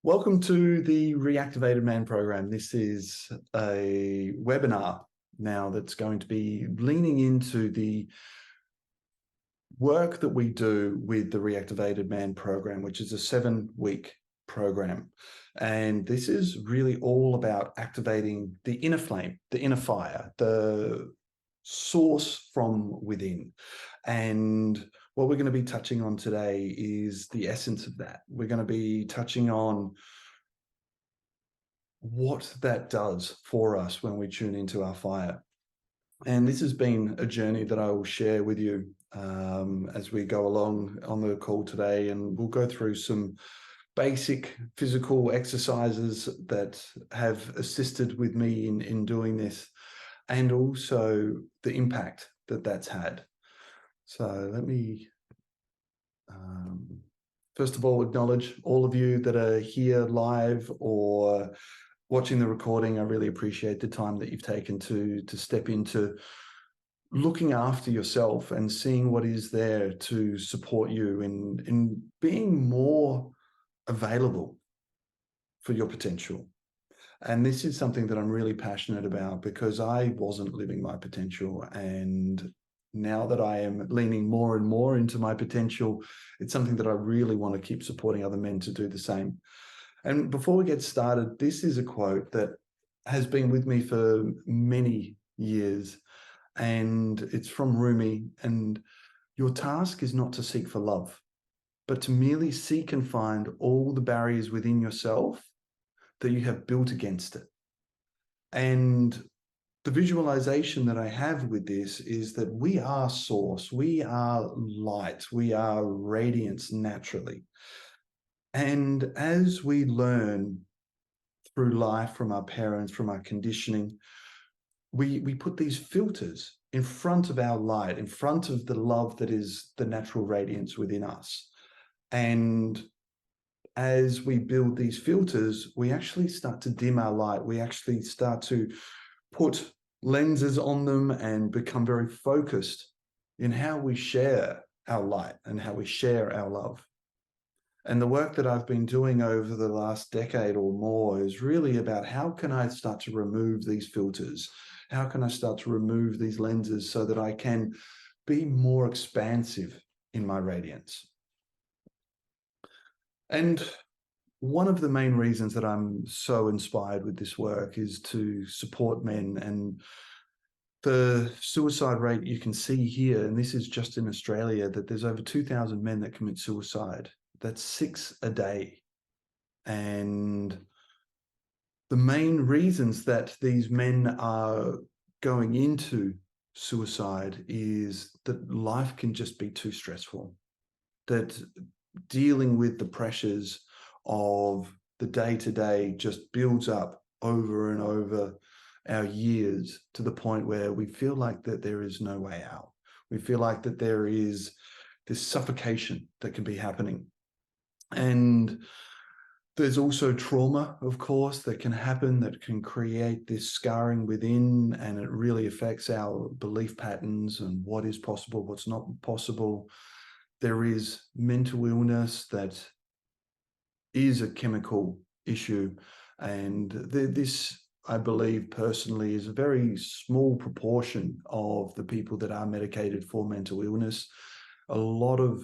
Welcome to the ReActivated Man program. This is a webinar now that's going to be leaning into the work that we do with the ReActivated Man program, which is a 7-week program. And this is really all about activating the inner flame, the inner fire, the source from within. And what we're going to be touching on today is the essence of that. We're going to be touching on what that does for us when we tune into our fire. And this has been a journey that I will share with you as we go along on the call today. And we'll go through some basic physical exercises that have assisted with me in doing this, and also the impact that that's had. So let me first of all acknowledge all of you that are here live or watching the recording. I really appreciate the time that you've taken to step into looking after yourself and seeing what is there to support you in being more available for your potential. And this is something that I'm really passionate about because I wasn't living my potential. And now that I am leaning more and more into my potential, it's something that I really want to keep supporting other men to do the same. And before we get started, this is a quote that has been with me for many years, and it's from Rumi. And your task is not to seek for love, but to merely seek and find all the barriers within yourself that you have built against it. And the visualization that I have with this is that we are source, we are light, we are radiance naturally. And as we learn through life from our parents, from our conditioning, we put these filters in front of our light, in front of the love that is the natural radiance within us. And as we build these filters, we actually start to dim our light. We actually start to put lenses on them and become very focused in how we share our light and how we share our love. And the work that I've been doing over the last decade or more is really about how can I start to remove these filters? How can I start to remove these lenses so that I can be more expansive in my radiance? And one of the main reasons that I'm so inspired with this work is to support men. And the suicide rate you can see here, and this is just in Australia, that there's over 2,000 men that commit suicide. That's 6 a day. And the main reasons that these men are going into suicide is that life can just be too stressful, that dealing with the pressures of the day-to-day just builds up over and over our years to the point where we feel like that there is no way out. We feel like that there is this suffocation that can be happening. And there's also trauma, of course, that can happen, that can create this scarring within, and it really affects our belief patterns and what is possible, what's not possible. There is mental illness that is a chemical issue, and this, I believe personally, is a very small proportion of the people that are medicated for mental illness. A lot of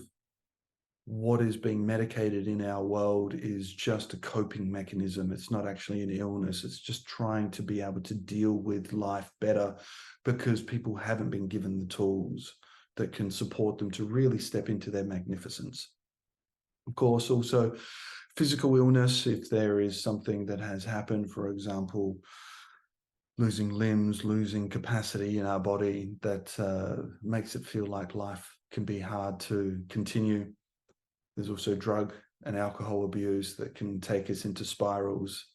what is being medicated in our world is just a coping mechanism. It's not actually an illness. It's just trying to be able to deal with life better because people haven't been given the tools that can support them to really step into their magnificence. Of course, also physical illness, if there is something that has happened, for example, losing limbs, losing capacity in our body that makes it feel like life can be hard to continue. There's also drug and alcohol abuse that can take us into spirals.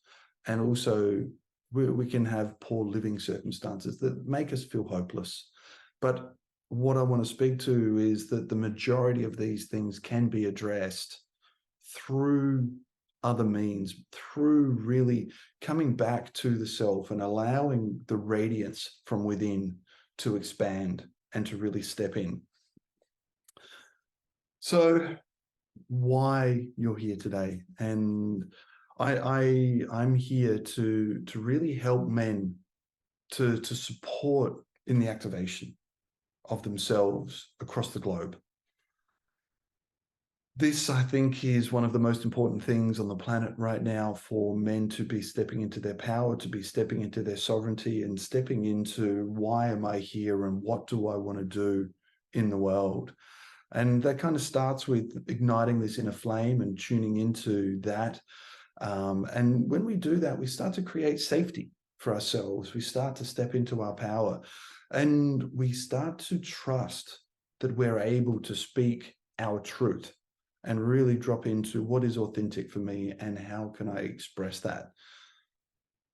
And also we can have poor living circumstances that make us feel hopeless. But what I want to speak to is that the majority of these things can be addressed through other means, through really coming back to the self and allowing the radiance from within to expand and to really step in. So why you're here today. And I'm here to really help men to support in the activation of themselves across the globe. This, I think, is one of the most important things on the planet right now, for men to be stepping into their power, to be stepping into their sovereignty, and stepping into, why am I here and what do I want to do in the world? And that kind of starts with igniting this inner flame and tuning into that. And when we do that, we start to create safety for ourselves. We start to step into our power, and we start to trust that we're able to speak our truth and really drop into what is authentic for me and how can I express that.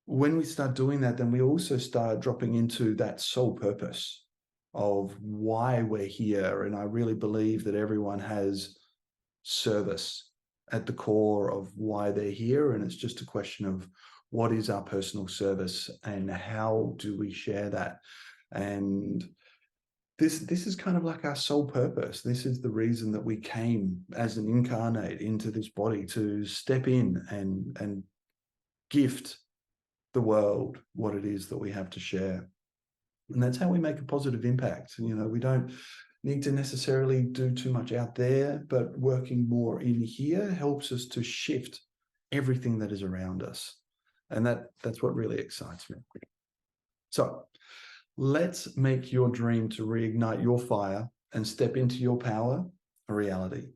When we start doing that, then we also start dropping into that soul purpose of why we're here. And I really believe that everyone has service at the core of why they're here. And it's just a question of, what is our personal service and how do we share that? And this is kind of like our soul purpose. This is the reason that we came as an incarnate into this body, to step in and gift the world what it is that we have to share. And that's how we make a positive impact. You know, we don't need to necessarily do too much out there, but working more in here helps us to shift everything that is around us. And that's what really excites me. So let's make your dream to reignite your fire and step into your power a reality.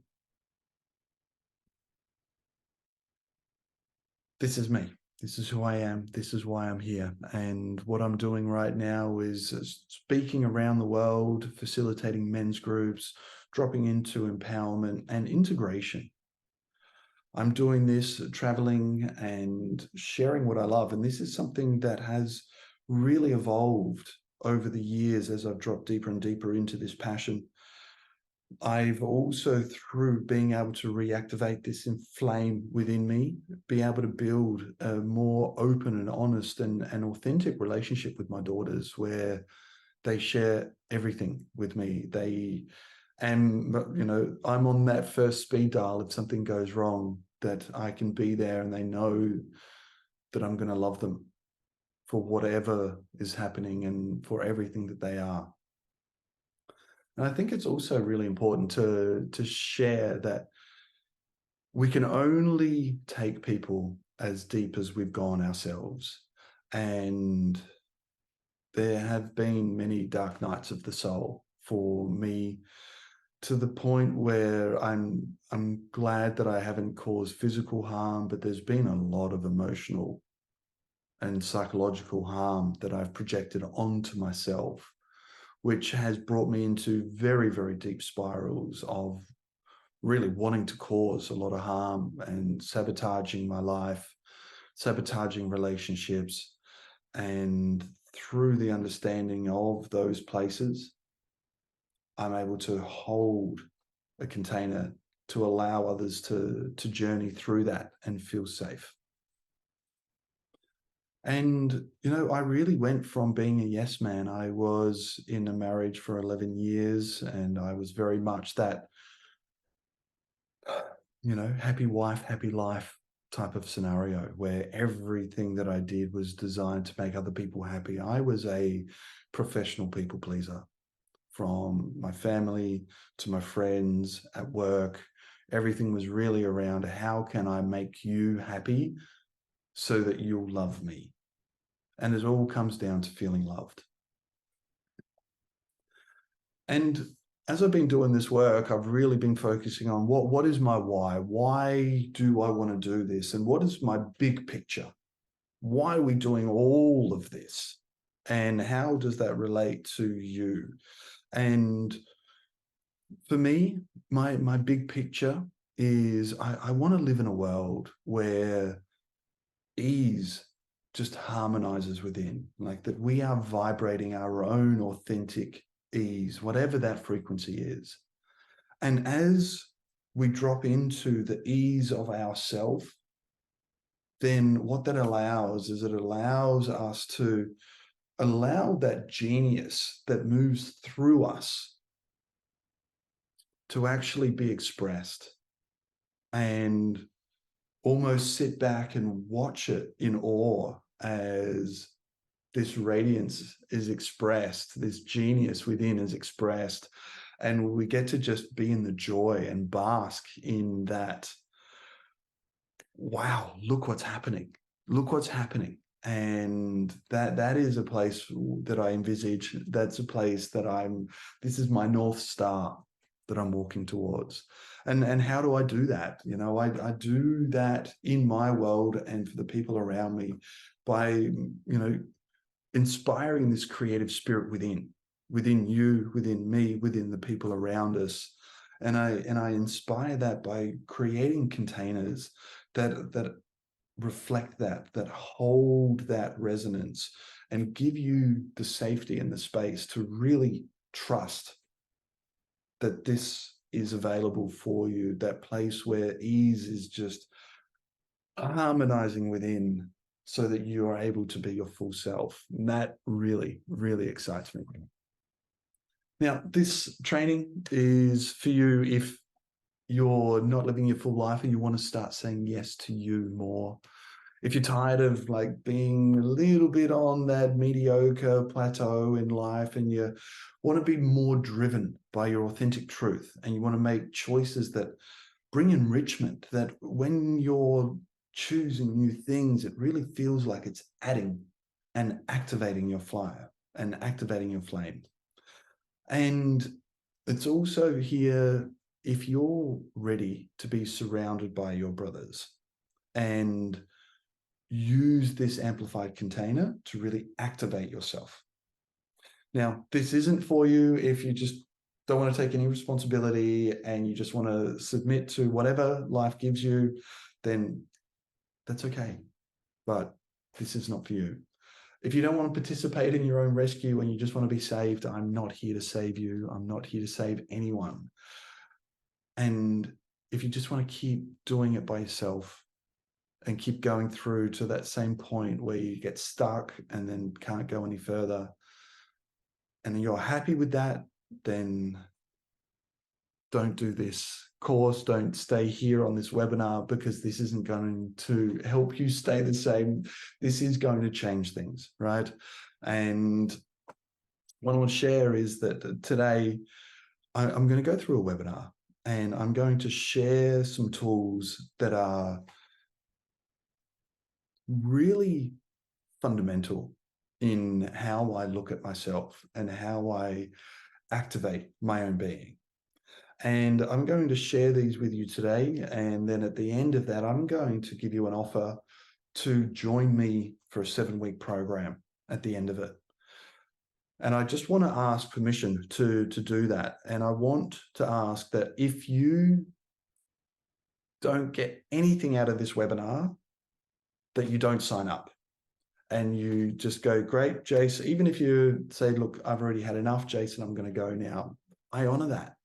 This is me. This is who I am. This is why I'm here. And what I'm doing right now is speaking around the world, facilitating men's groups, dropping into empowerment and integration. I'm doing this, traveling and sharing what I love. And this is something that has really evolved over the years as I've dropped deeper and deeper into this passion. I've also, through being able to reactivate this flame within me, be able to build a more open and honest and authentic relationship with my daughters, where they share everything with me. And, you know, I'm on that first speed dial. If something goes wrong, that I can be there, and they know that I'm going to love them for whatever is happening and for everything that they are. And I think it's also really important to share that we can only take people as deep as we've gone ourselves. And there have been many dark nights of the soul for me, to the point where I'm glad that I haven't caused physical harm, but there's been a lot of emotional and psychological harm that I've projected onto myself, which has brought me into very, very deep spirals of really wanting to cause a lot of harm and sabotaging my life, sabotaging relationships. And through the understanding of those places, I'm able to hold a container to allow others to journey through that and feel safe. And, you know, I really went from being a yes man. I was in a marriage for 11 years, and I was very much that, you know, happy wife, happy life type of scenario, where everything that I did was designed to make other people happy. I was a professional people pleaser, from my family to my friends at work. Everything was really around, how can I make you happy so that you'll love me? And it all comes down to feeling loved. And as I've been doing this work, I've really been focusing on what is my why? Why do I want to do this? And what is my big picture? Why are we doing all of this? And how does that relate to you? And for me, my big picture is I want to live in a world where ease just harmonizes within, like that we are vibrating our own authentic ease, whatever that frequency is. And as we drop into the ease of ourself, then what that allows is, it allows us to allow that genius that moves through us to actually be expressed. And almost sit back and watch it in awe as this radiance is expressed, this genius within is expressed, and we get to just be in the joy and bask in that. Wow, look what's happening. Look what's happening. And that is a place that I envisage. That's a place that this is my North Star that I'm walking towards. And how do I do that? You know, I do that in my world and for the people around me by, you know, inspiring this creative spirit within you, within me, within the people around us. And I inspire that by creating containers that reflect that hold that resonance and give you the safety and the space to really trust that this is available for you, that place where ease is just harmonizing within so that you are able to be your full self. And that really, really excites me. Now, this training is for you if you're not living your full life and you want to start saying yes to you more. If you're tired of like being a little bit on that mediocre plateau in life and you want to be more driven by your authentic truth and you want to make choices that bring enrichment, that when you're choosing new things, it really feels like it's adding and activating your fire and activating your flame. And it's also here if you're ready to be surrounded by your brothers and use this amplified container to really activate yourself. Now, this isn't for you if you just don't want to take any responsibility and you just want to submit to whatever life gives you, then that's okay. But this is not for you. If you don't want to participate in your own rescue and you just want to be saved, I'm not here to save you. I'm not here to save anyone. And if you just want to keep doing it by yourself and keep going through to that same point where you get stuck and then can't go any further, and you're happy with that, then don't do this course, don't stay here on this webinar, because this isn't going to help you stay the same. This is going to change things, right? And what I want to share is that today I'm going to go through a webinar and I'm going to share some tools that are really fundamental in how I look at myself and how I activate my own being. And I'm going to share these with you today. And then at the end of that, I'm going to give you an offer to join me for a 7-week program at the end of it. And I just want to ask permission to do that. And I want to ask that if you don't get anything out of this webinar, that you don't sign up. And you just go, great, Jason. Even if you say, look, I've already had enough, Jason, I'm going to go now. I honor that.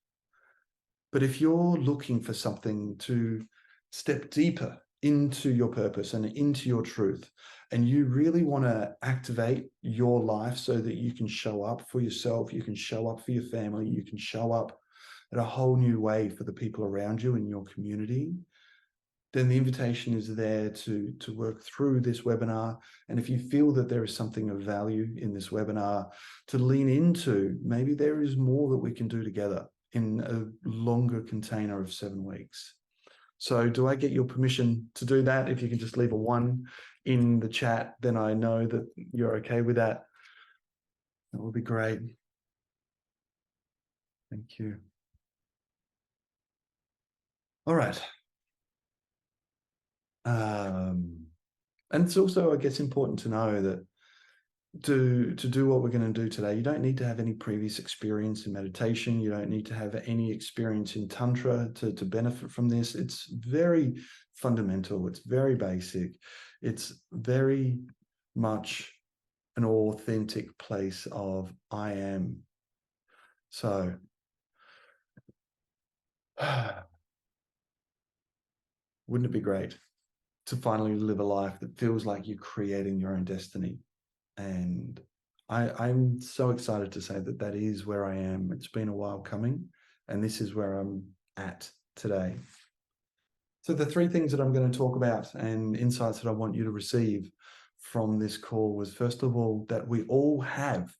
But if you're looking for something to step deeper into your purpose and into your truth, and you really want to activate your life so that you can show up for yourself, you can show up for your family, you can show up in a whole new way for the people around you in your community, then the invitation is there to work through this webinar. And if you feel that there is something of value in this webinar, to lean into, maybe there is more that we can do together in a longer container of 7 weeks. So do I get your permission to do that? If you can just leave a 1 in the chat, then I know that you're okay with that. That would be great. Thank you. All right. And it's also, I guess, important to know that to do what we're going to do today, you don't need to have any previous experience in meditation. You don't need to have any experience in Tantra to benefit from this. It's very fundamental. It's very basic. It's very much an authentic place of I am. So wouldn't it be great to finally live a life that feels like you're creating your own destiny? And I'm so excited to say that that is where I am. It's been a while coming, and this is where I'm at today. So the three things that I'm going to talk about and insights that I want you to receive from this call was, first of all, that we all have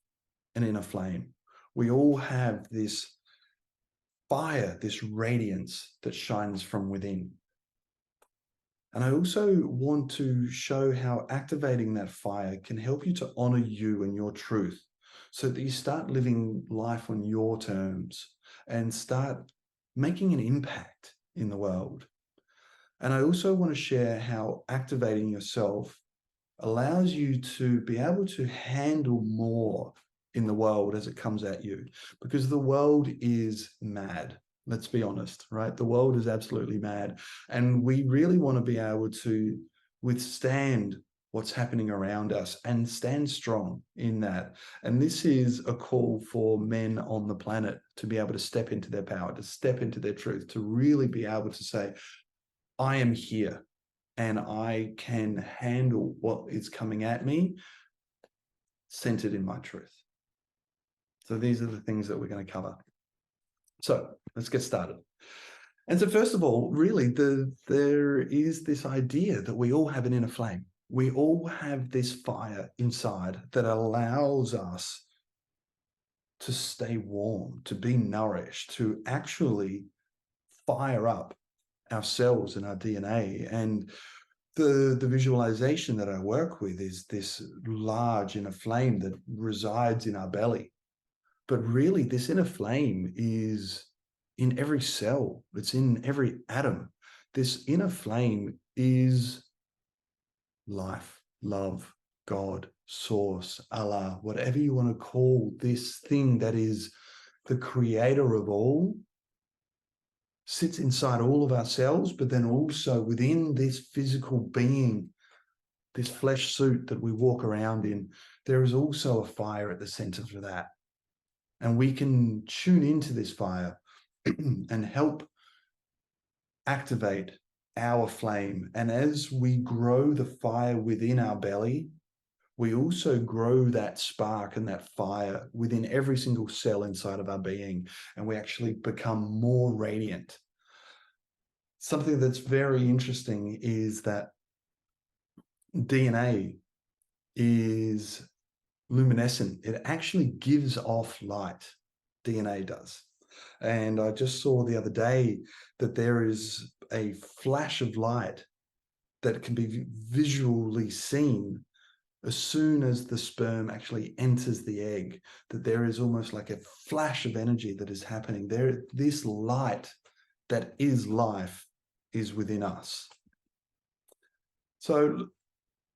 an inner flame. We all have this fire, this radiance that shines from within. And I also want to show how activating that fire can help you to honor you and your truth, so that you start living life on your terms and start making an impact in the world. And I also want to share how activating yourself allows you to be able to handle more in the world as it comes at you, because the world is mad. Let's be honest, right? The world is absolutely mad. And we really want to be able to withstand what's happening around us and stand strong in that. And this is a call for men on the planet to be able to step into their power, to step into their truth, to really be able to say, I am here and I can handle what is coming at me centered in my truth. So these are the things that we're going to cover. So let's get started. And so first of all, really, there is this idea that we all have an inner flame. We all have this fire inside that allows us to stay warm, to be nourished, to actually fire up our cells and our DNA. And the visualization that I work with is this large inner flame that resides in our belly. But really, this inner flame is in every cell. It's in every atom. This inner flame is life, love, God, source, Allah, whatever you want to call this thing that is the creator of all, sits inside all of our cells, but then also within this physical being, this flesh suit that we walk around in, there is also a fire at the center for that. And we can tune into this fire and help activate our flame. And as we grow the fire within our belly, we also grow that spark and that fire within every single cell inside of our being, and we actually become more radiant. Something that's very interesting is that DNA is luminescent. It actually gives off light. DNA does. And I just saw the other day that there is a flash of light that can be visually seen as soon as the sperm actually enters the egg, that there is almost like a flash of energy that is happening there. This light that is life is within us. So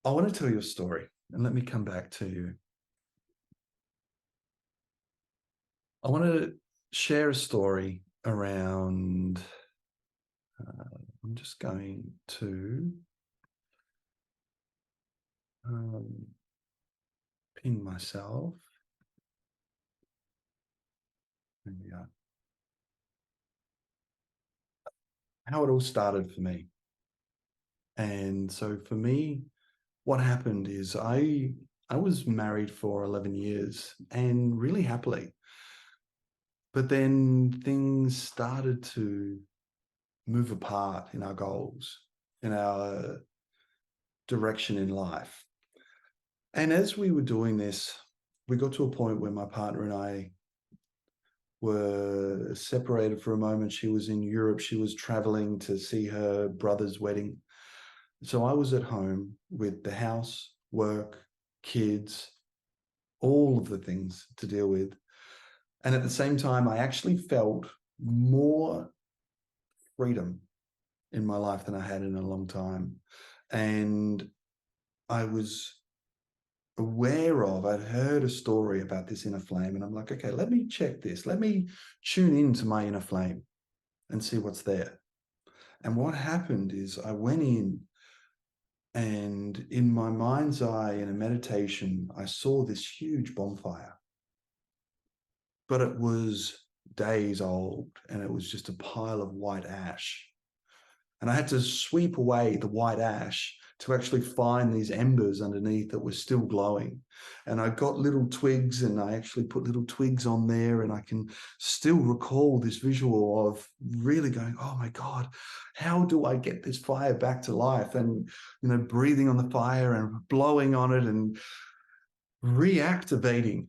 I want to tell you a story, and let me come back to you. I want to share a story around, I'm just going to pin myself. There we go. How it all started for me. And so for me, what happened is I was married for 11 years and really happily. But then things started to move apart in our goals, in our direction in life. And as we were doing this, we got to a point where my partner and I were separated for a moment. She was in Europe. She was traveling to see her brother's wedding. So I was at home with the house, work, kids, all of the things to deal with. And at the same time, I actually felt more freedom in my life than I had in a long time. And I was aware of, I'd heard a story about this inner flame, and I'm like, okay, let me check this. Let me tune into my inner flame and see what's there. And what happened is I went in, and in my mind's eye, in a meditation, I saw this huge bonfire. But it was days old, and it was just a pile of white ash. And I had to sweep away the white ash to actually find these embers underneath that were still glowing. And I got little twigs, and I actually put little twigs on there, and I can still recall this visual of really going, oh my God, how do I get this fire back to life? And, you know, breathing on the fire and blowing on it and reactivating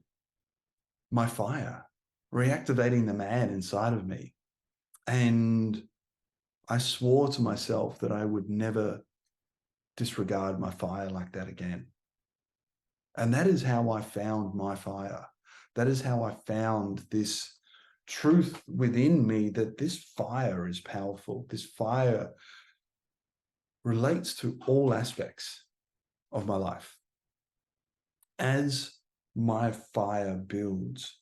my fire, reactivating the man inside of me. And I swore to myself that I would never disregard my fire like that again. And that is how I found my fire. That is how I found this truth within me, that this fire is powerful. This fire relates to all aspects of my life. As my fire builds,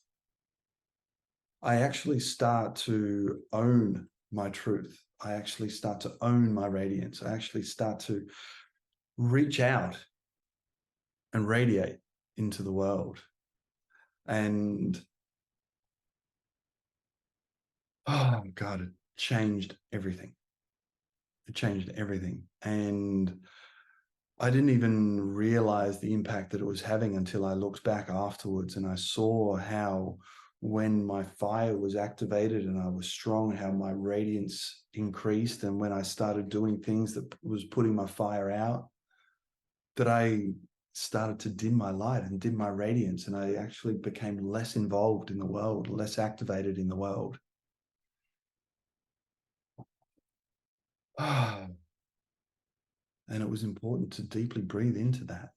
I actually start to own my truth. I actually start to own my radiance. I actually start to reach out and radiate into the world. And oh God, it changed everything. It changed everything. And I didn't even realize the impact that it was having until I looked back afterwards, and I saw how when my fire was activated and I was strong, how my radiance increased. And when I started doing things that was putting my fire out, that I started to dim my light and dim my radiance, and I actually became less involved in the world, less activated in the world. And it was important to deeply breathe into that.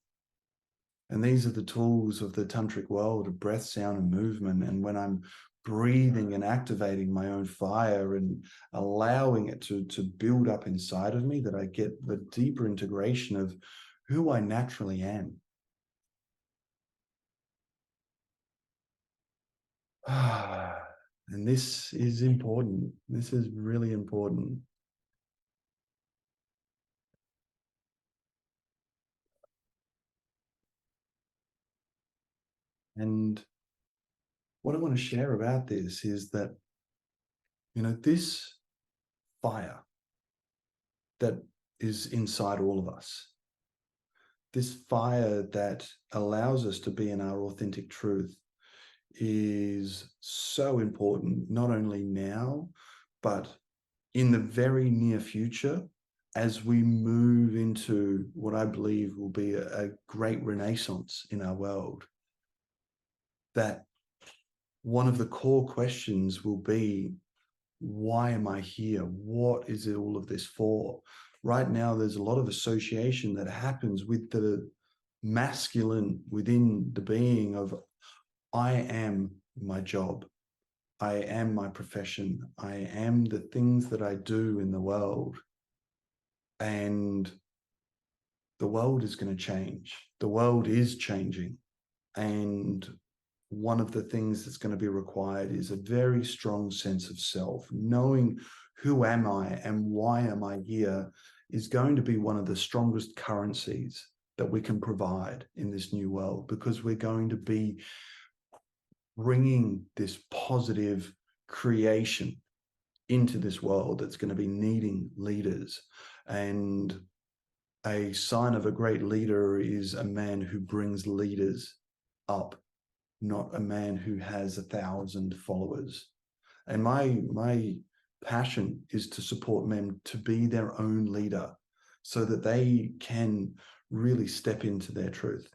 And these are the tools of the tantric world of breath, sound, and movement. And when I'm breathing and activating my own fire and allowing it to build up inside of me, that I get the deeper integration of who I naturally am. And this is important. This is really important. And what I want to share about this is that, you know, this fire that is inside all of us, this fire that allows us to be in our authentic truth, is so important, not only now, but in the very near future, as we move into what I believe will be a great renaissance in our world. That one of the core questions will be, why am I here? What is it all of this for? Right now, there's a lot of association that happens with the masculine within the being of, I am my job. I am my profession. I am the things that I do in the world. And the world is going to change. The world is changing. And one of the things that's going to be required is a very strong sense of self. Knowing who am I and why am I here is going to be one of the strongest currencies that we can provide in this new world, because we're going to be bringing this positive creation into this world that's going to be needing leaders. And a sign of a great leader is a man who brings leaders up, not a man who has 1,000 followers. And my passion is to support men to be their own leader so that they can really step into their truth.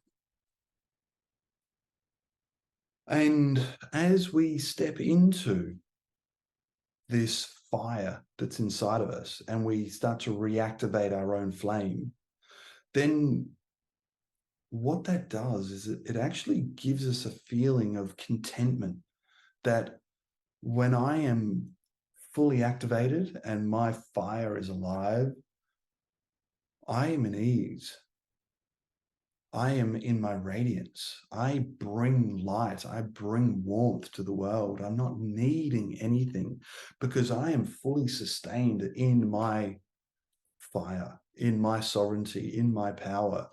And as we step into this fire that's inside of us and we start to reactivate our own flame, then what that does is it actually gives us a feeling of contentment, that when I am fully activated and my fire is alive, I am in ease. I am in my radiance. I bring light. I bring warmth to the world. I'm not needing anything because I am fully sustained in my fire, in my sovereignty, in my power.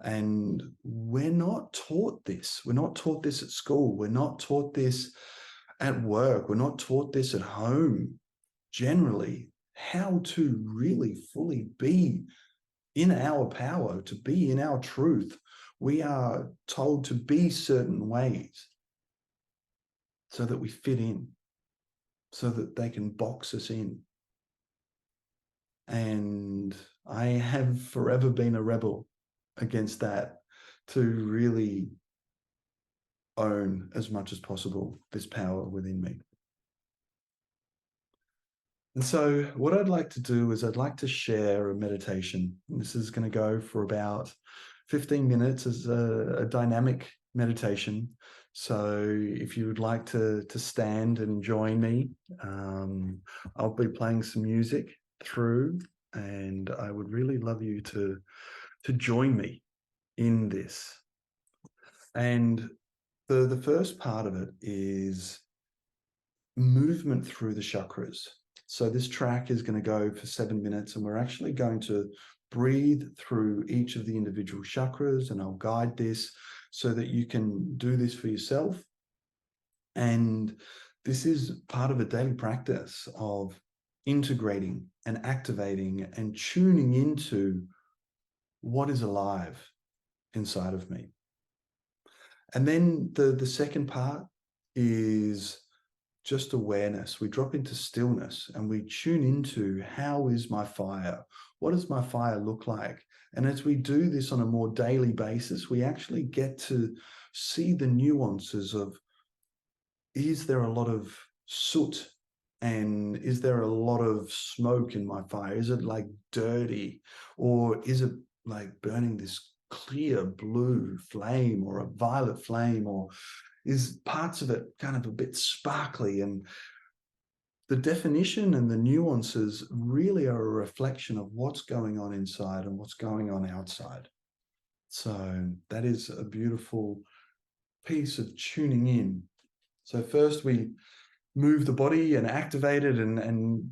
And we're not taught this. We're not taught this at school. We're not taught this at work. We're not taught this at home. Generally, how to really fully be in our power, to be in our truth. We are told to be certain ways so that we fit in, so that they can box us in. And I have forever been a rebel against that, to really own as much as possible this power within me. And so what I'd like to do is I'd like to share a meditation. This is going to go for about 15 minutes as a dynamic meditation. So if you would like to stand and join me, I'll be playing some music through, and I would really love you to join me in this. And the first part of it is movement through the chakras. So this track is going to go for 7 minutes, and we're actually going to breathe through each of the individual chakras, and I'll guide this so that you can do this for yourself. And this is part of a daily practice of integrating and activating and tuning into what is alive inside of me. And then the second part is just awareness. We drop into stillness and we tune into, how is my fire? What does my fire look like? And as we do this on a more daily basis, we actually get to see the nuances of, is there a lot of soot? And is there a lot of smoke in my fire? Is it like dirty? Or is it like burning this clear blue flame or a violet flame? Or is parts of it kind of a bit sparkly? And the definition and the nuances really are a reflection of what's going on inside and what's going on outside. So that is a beautiful piece of tuning in. So first we move the body and activate it and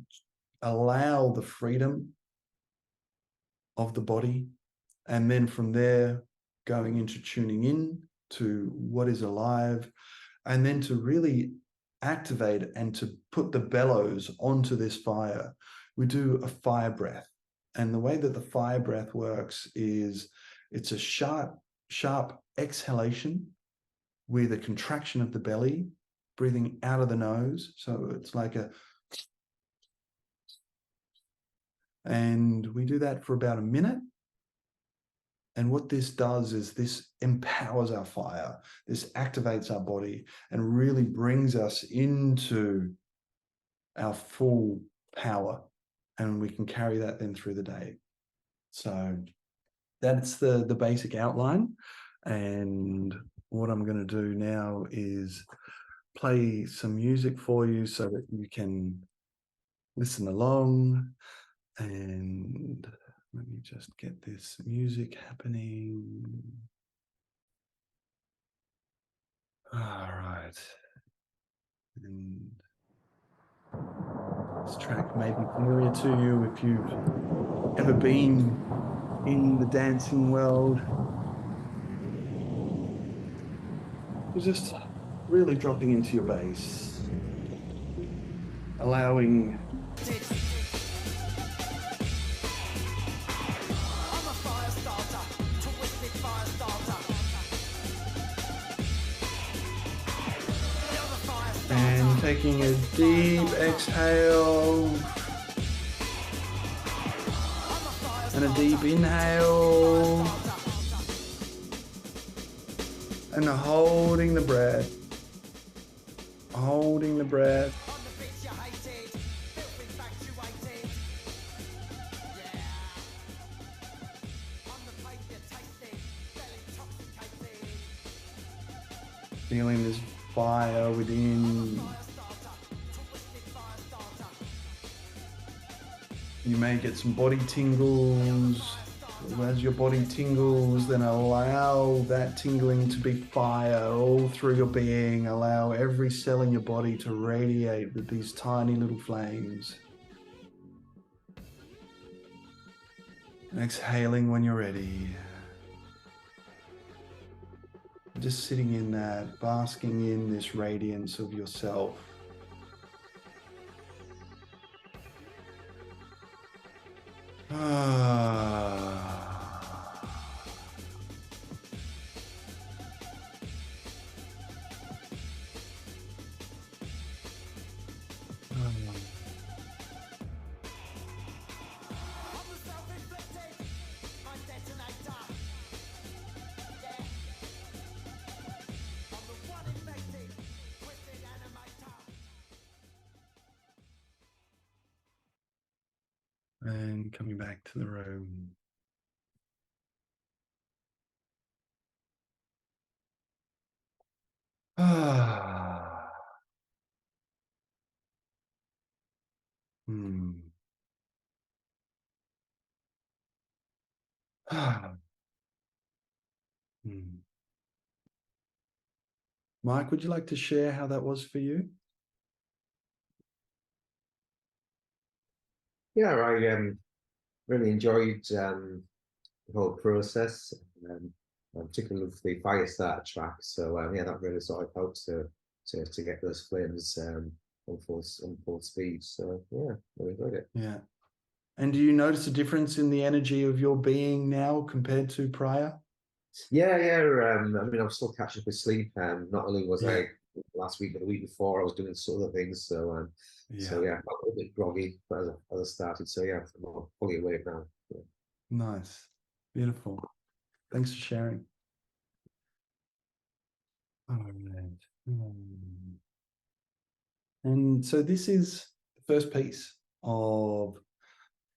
allow the freedom of the body. And then from there, going into tuning in to what is alive, and then to really activate and to put the bellows onto this fire. We do a fire breath. And the way that the fire breath works is it's a sharp exhalation with a contraction of the belly, breathing out of the nose. So it's like a, and we do that for about a minute. And what this does is this empowers our fire. This activates our body and really brings us into our full power. And we can carry that then through the day. So that's the basic outline. And what I'm going to do now is play some music for you so that you can listen along. And let me just get this music happening. All right. And this track may be familiar to you if you've ever been in the dancing world. You're just really dropping into your bass, allowing and taking a deep exhale and a deep inhale and holding the breath, holding the breath. Feeling this fire within. You may get some body tingles. As your body tingles, then allow that tingling to be fire all through your being. Allow every cell in your body to radiate with these tiny little flames. And exhaling when you're ready. Just sitting in that, basking in this radiance of yourself. And coming back to the room. Ah. Hmm. Ah. Hmm. Mike, would you like to share how that was for you? Yeah, I really enjoyed the whole process, particularly with the fire starter track. So yeah, that really sort of helped to get those flames on full speed. So yeah, really enjoyed it. Yeah. And do you notice a difference in the energy of your being now compared to prior? Yeah. I mean, I'm still catching up with sleep. Not only was Yeah. I last week, but the week before, I was doing some other things. So Yeah. yeah, I was a bit groggy, but as I started, so yeah, I'm fully awake now. Yeah. Nice. Beautiful. Thanks for sharing. All right. And so this is the first piece of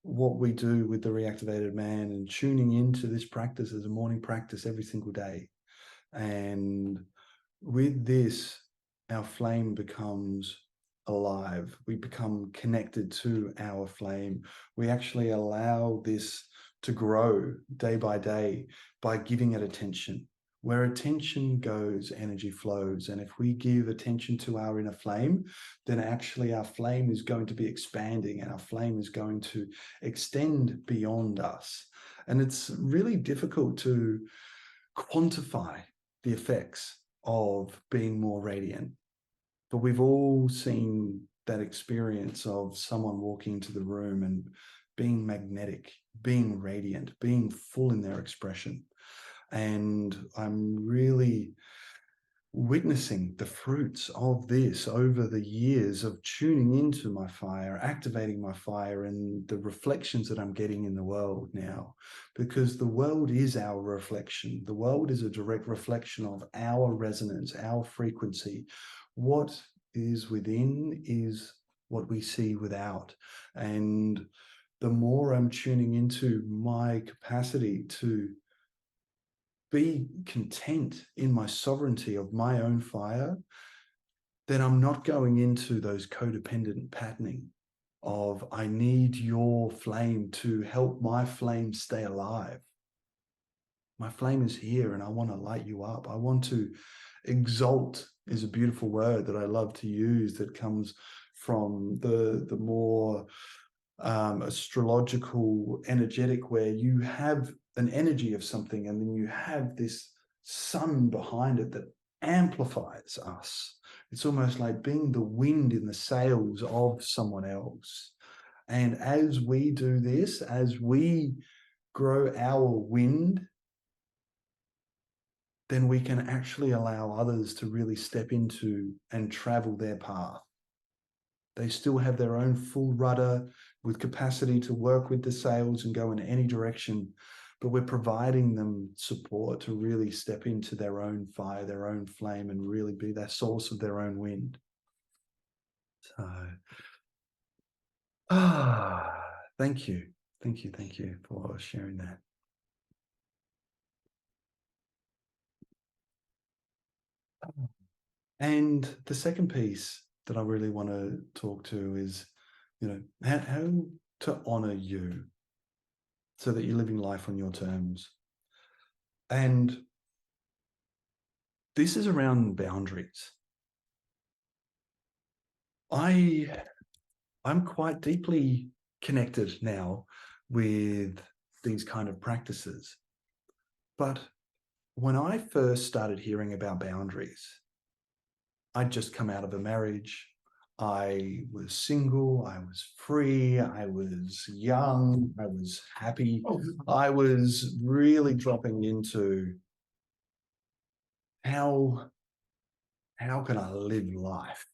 what we do with the reactivated man and tuning into this practice as a morning practice every single day. And with this, our flame becomes alive. We become connected to our flame. We actually allow this to grow day by giving it attention. Where attention goes, energy flows. And if we give attention to our inner flame, then actually our flame is going to be expanding and our flame is going to extend beyond us. And it's really difficult to quantify the effects of being more radiant. But we've all seen that experience of someone walking into the room and being magnetic, being radiant, being full in their expression. And I'm really witnessing the fruits of this over the years of tuning into my fire, activating my fire, and the reflections that I'm getting in the world now, because the world is our reflection. The world is a direct reflection of our resonance, our frequency. What is within is what we see without. And the more I'm tuning into my capacity to be content in my sovereignty of my own fire, then I'm not going into those codependent patterning of I need your flame to help my flame stay alive. My flame is here and I want to light you up. I want to exalt is a beautiful word that I love to use that comes from the more astrological, energetic, where you have an energy of something and then you have this sun behind it that amplifies us. It's almost like being the wind in the sails of someone else. And as we do this, as we grow our wind, then we can actually allow others to really step into and travel their path. They still have their own full rudder with capacity to work with the sails and go in any direction, but we're providing them support to really step into their own fire, their own flame, and really be that source of their own wind. So, thank you. Thank you for sharing that. And the second piece that I really want to talk to is, how to honor you so that you're living life on your terms. And this is around boundaries. I'm quite deeply connected now with these kind of practices. But when I first started hearing about boundaries, I'd just come out of a marriage. I was single, I was free, I was young, I was happy. I was really dropping into how can I live life?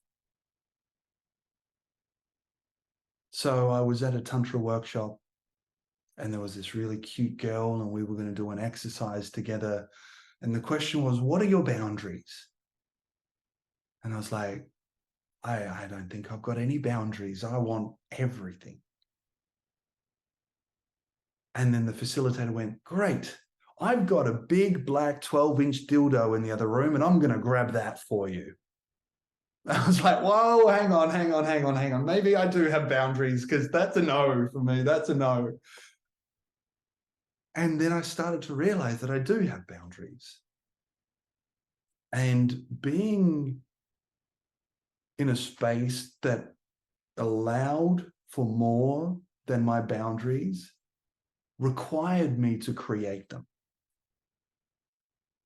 So I was at a Tantra workshop and there was this really cute girl and we were going to do an exercise together. And the question was, what are your boundaries? And I was like, I don't think I've got any boundaries. I want everything. And then the facilitator went, great. I've got a big black 12-inch dildo in the other room and I'm going to grab that for you. I was like, whoa, hang on. Maybe I do have boundaries, because that's a no for me. That's a no. And then I started to realize that I do have boundaries. And being in a space that allowed for more than my boundaries required me to create them.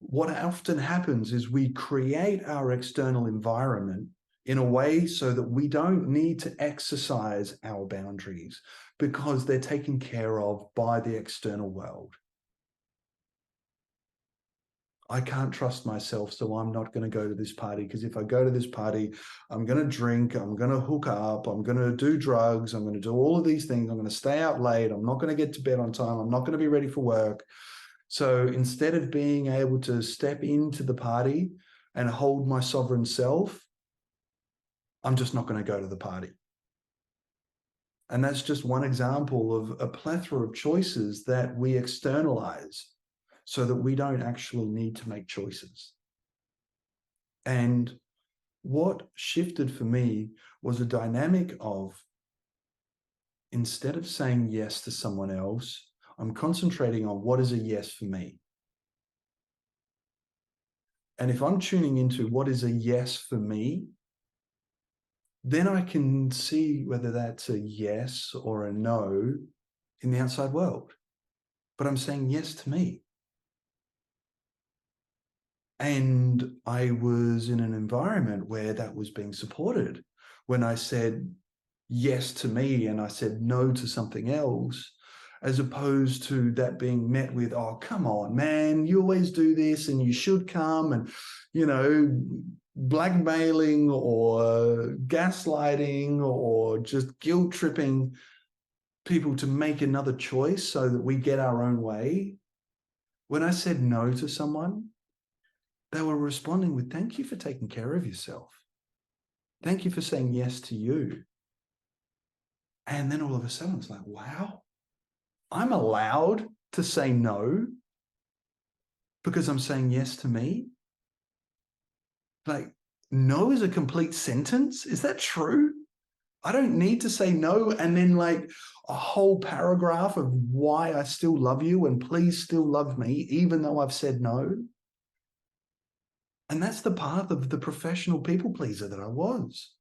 What often happens is we create our external environment in a way so that we don't need to exercise our boundaries because they're taken care of by the external world. I can't trust myself, so I'm not going to go to this party, because if I go to this party, I'm going to drink, I'm going to hook up, I'm going to do drugs, I'm going to do all of these things, I'm going to stay out late, I'm not going to get to bed on time, I'm not going to be ready for work. So instead of being able to step into the party and hold my sovereign self, I'm just not going to go to the party. And that's just one example of a plethora of choices that we externalize so that we don't actually need to make choices. And what shifted for me was a dynamic of, instead of saying yes to someone else, I'm concentrating on what is a yes for me. And if I'm tuning into what is a yes for me, then I can see whether that's a yes or a no in the outside world. But I'm saying yes to me. And I was in an environment where that was being supported. When I said yes to me and I said no to something else, as opposed to that being met with, oh, come on, man, you always do this and you should come, and, you know, blackmailing or gaslighting or just guilt tripping people to make another choice so that we get our own way. When I said no to someone, they were responding with, thank you for taking care of yourself. Thank you for saying yes to you. And then all of a sudden it's like, wow, I'm allowed to say no because I'm saying yes to me. Like, no is a complete sentence. Is that true? I don't need to say no and then like a whole paragraph of why I still love you and please still love me, even though I've said no. And that's the path of the professional people pleaser that I was.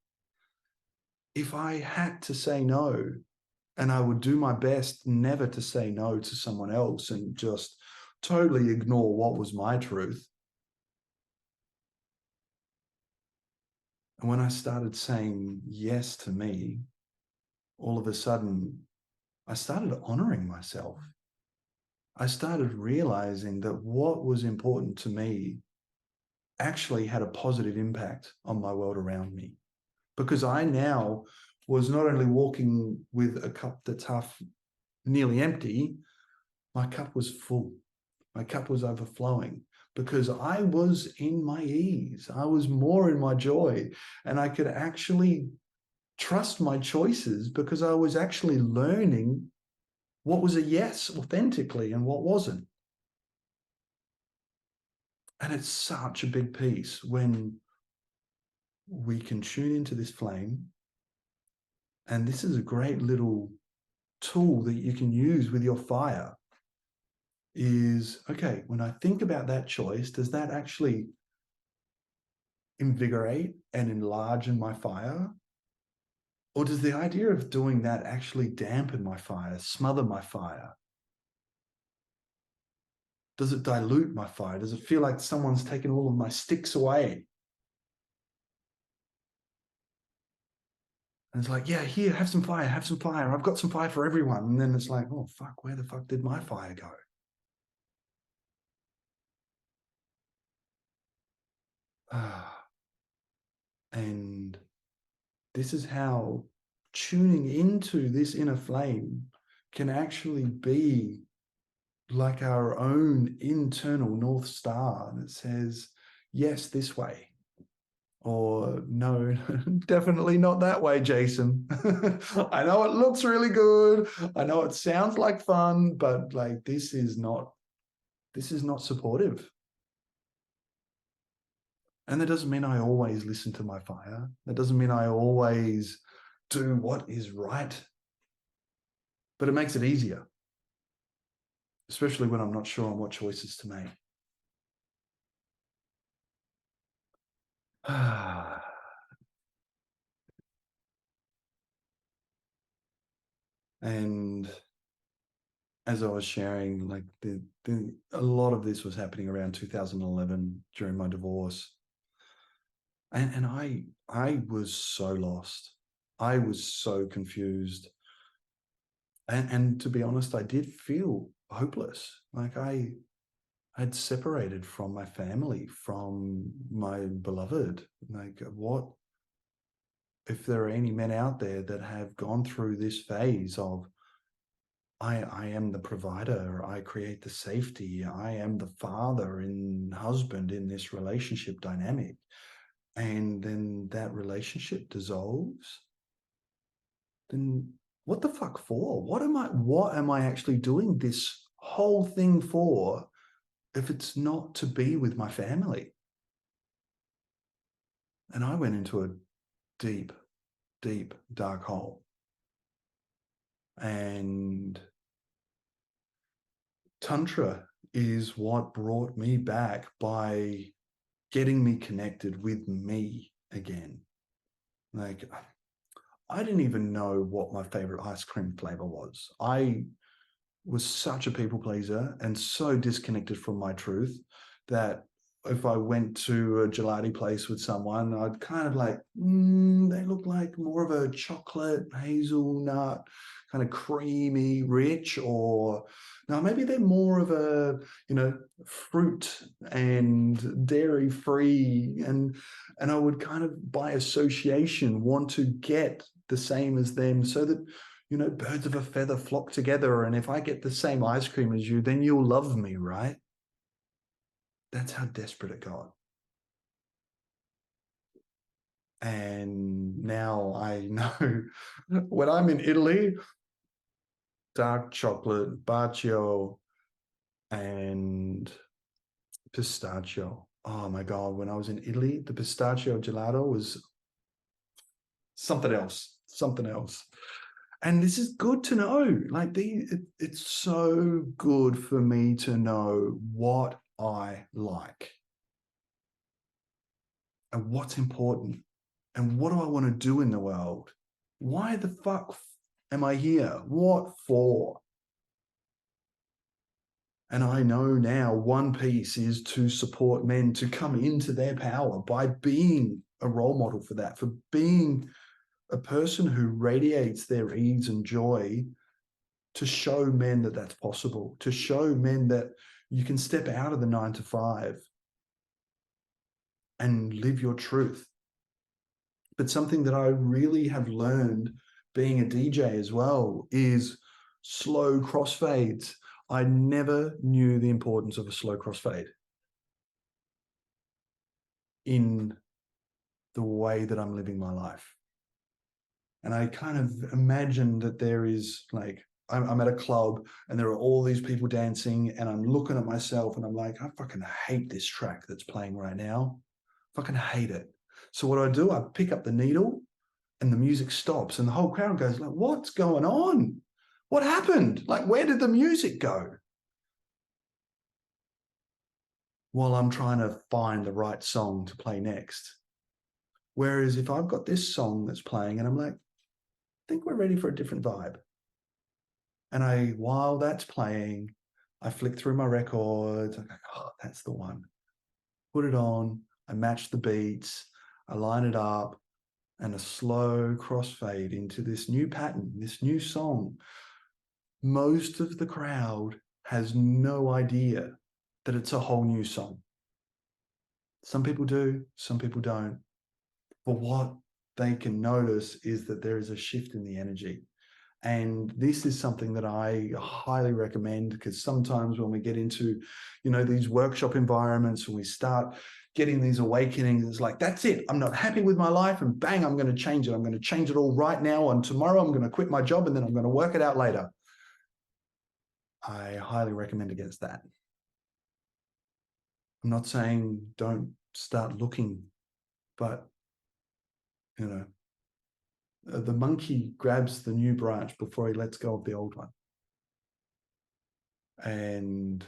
If I had to say no, and I would do my best never to say no to someone else and just totally ignore what was my truth. And when I started saying yes to me, all of a sudden, I started honoring myself. I started realizing that what was important to me actually had a positive impact on my world around me, because I now was not only walking with a cup that's half nearly empty, my cup was full. My cup was overflowing because I was in my ease. I was more in my joy, and I could actually trust my choices because I was actually learning what was a yes authentically and what wasn't. And it's such a big piece when we can tune into this flame. And this is a great little tool that you can use with your fire. Is, okay, when I think about that choice, does that actually invigorate and enlarge my fire? Or does the idea of doing that actually dampen my fire, smother my fire? Does it dilute my fire? Does it feel like someone's taken all of my sticks away? And it's like, yeah, here, have some fire, have some fire. I've got some fire for everyone. And then it's like, oh, fuck, where the fuck did my fire go? And this is how tuning into this inner flame can actually be like our own internal North Star that says, yes, this way. Or no, definitely not that way, Jason. I know it looks really good. I know it sounds like fun, but like this is not supportive. And that doesn't mean I always listen to my fire. That doesn't mean I always do what is right. But it makes it easier, especially when I'm not sure on what choices to make. And as I was sharing, like a lot of this was happening around 2011 during my divorce. And I was so lost. I was so confused. And to be honest, I did feel hopeless. Like I'd separated from my family, from my beloved. Like, what if there are any men out there that have gone through this phase of I am the provider, I create the safety, I am the father and husband in this relationship dynamic, and then that relationship dissolves, then what the fuck for? What am I actually doing this whole thing for if it's not to be with my family? And I went into a deep, deep dark hole. And Tantra is what brought me back by getting me connected with me again. Like, I didn't even know what my favorite ice cream flavor was. I was such a people pleaser and so disconnected from my truth that if I went to a gelati place with someone, I'd kind of like, they look like more of a chocolate, hazelnut, kind of creamy, rich, or now maybe they're more of a, fruit and dairy free. And I would kind of by association want to get the same as them so that birds of a feather flock together. And if I get the same ice cream as you, then you'll love me, right? That's how desperate it got. And now I know when I'm in Italy, dark chocolate, bacio, and pistachio. Oh my God, when I was in Italy, the pistachio gelato was something else, something else. And this is good to know. Like it's so good for me to know what I like and what's important and what do I want to do in the world. Why the fuck am I here? What for? And I know now one piece is to support men to come into their power by being a role model for that, for being a person who radiates their ease and joy, to show men that that's possible, to show men that you can step out of the 9 to 5 and live your truth. But something that I really have learned being a DJ as well is slow crossfades. I never knew the importance of a slow crossfade in the way that I'm living my life. And I kind of imagine that there is like, I'm at a club and there are all these people dancing and I'm looking at myself and I'm like, I fucking hate this track that's playing right now. I fucking hate it. So what do, I pick up the needle and the music stops and the whole crowd goes like, what's going on? What happened? Like, where did the music go? While I'm trying to find the right song to play next. Whereas if I've got this song that's playing and I'm like, I think we're ready for a different vibe. And while that's playing, I flick through my records. I go, oh, that's the one. Put it on. I match the beats. I line it up, and a slow crossfade into this new pattern, this new song. Most of the crowd has no idea that it's a whole new song. Some people do, some people don't. But what they can notice is that there is a shift in the energy. And this is something that I highly recommend, because sometimes when we get into, these workshop environments and we start getting these awakenings. It's like, that's it. I'm not happy with my life, and bang, I'm going to change it. I'm going to change it all right now. And tomorrow I'm going to quit my job, and then I'm going to work it out later. I highly recommend against that. I'm not saying don't start looking, but, you know, the monkey grabs the new branch before he lets go of the old one. And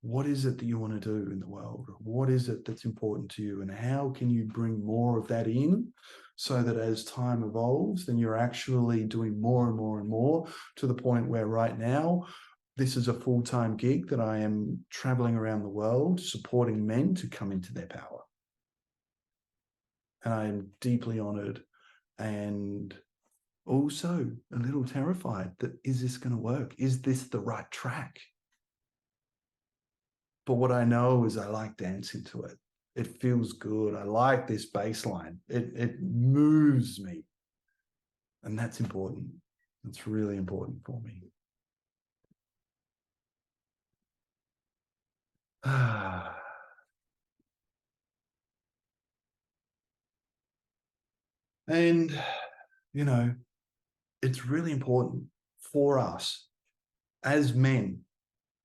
what is it that you want to do in the world? What is it that's important to you? And how can you bring more of that in so that as time evolves, then you're actually doing more and more and more, to the point where right now, this is a full-time gig that I am traveling around the world supporting men to come into their power. And I am deeply honored and also a little terrified that, is this going to work? Is this the right track? But what I know is I like dancing to it. It feels good. I like this bass line. It moves me. And that's important. That's really important for me. And, you know, it's really important for us as men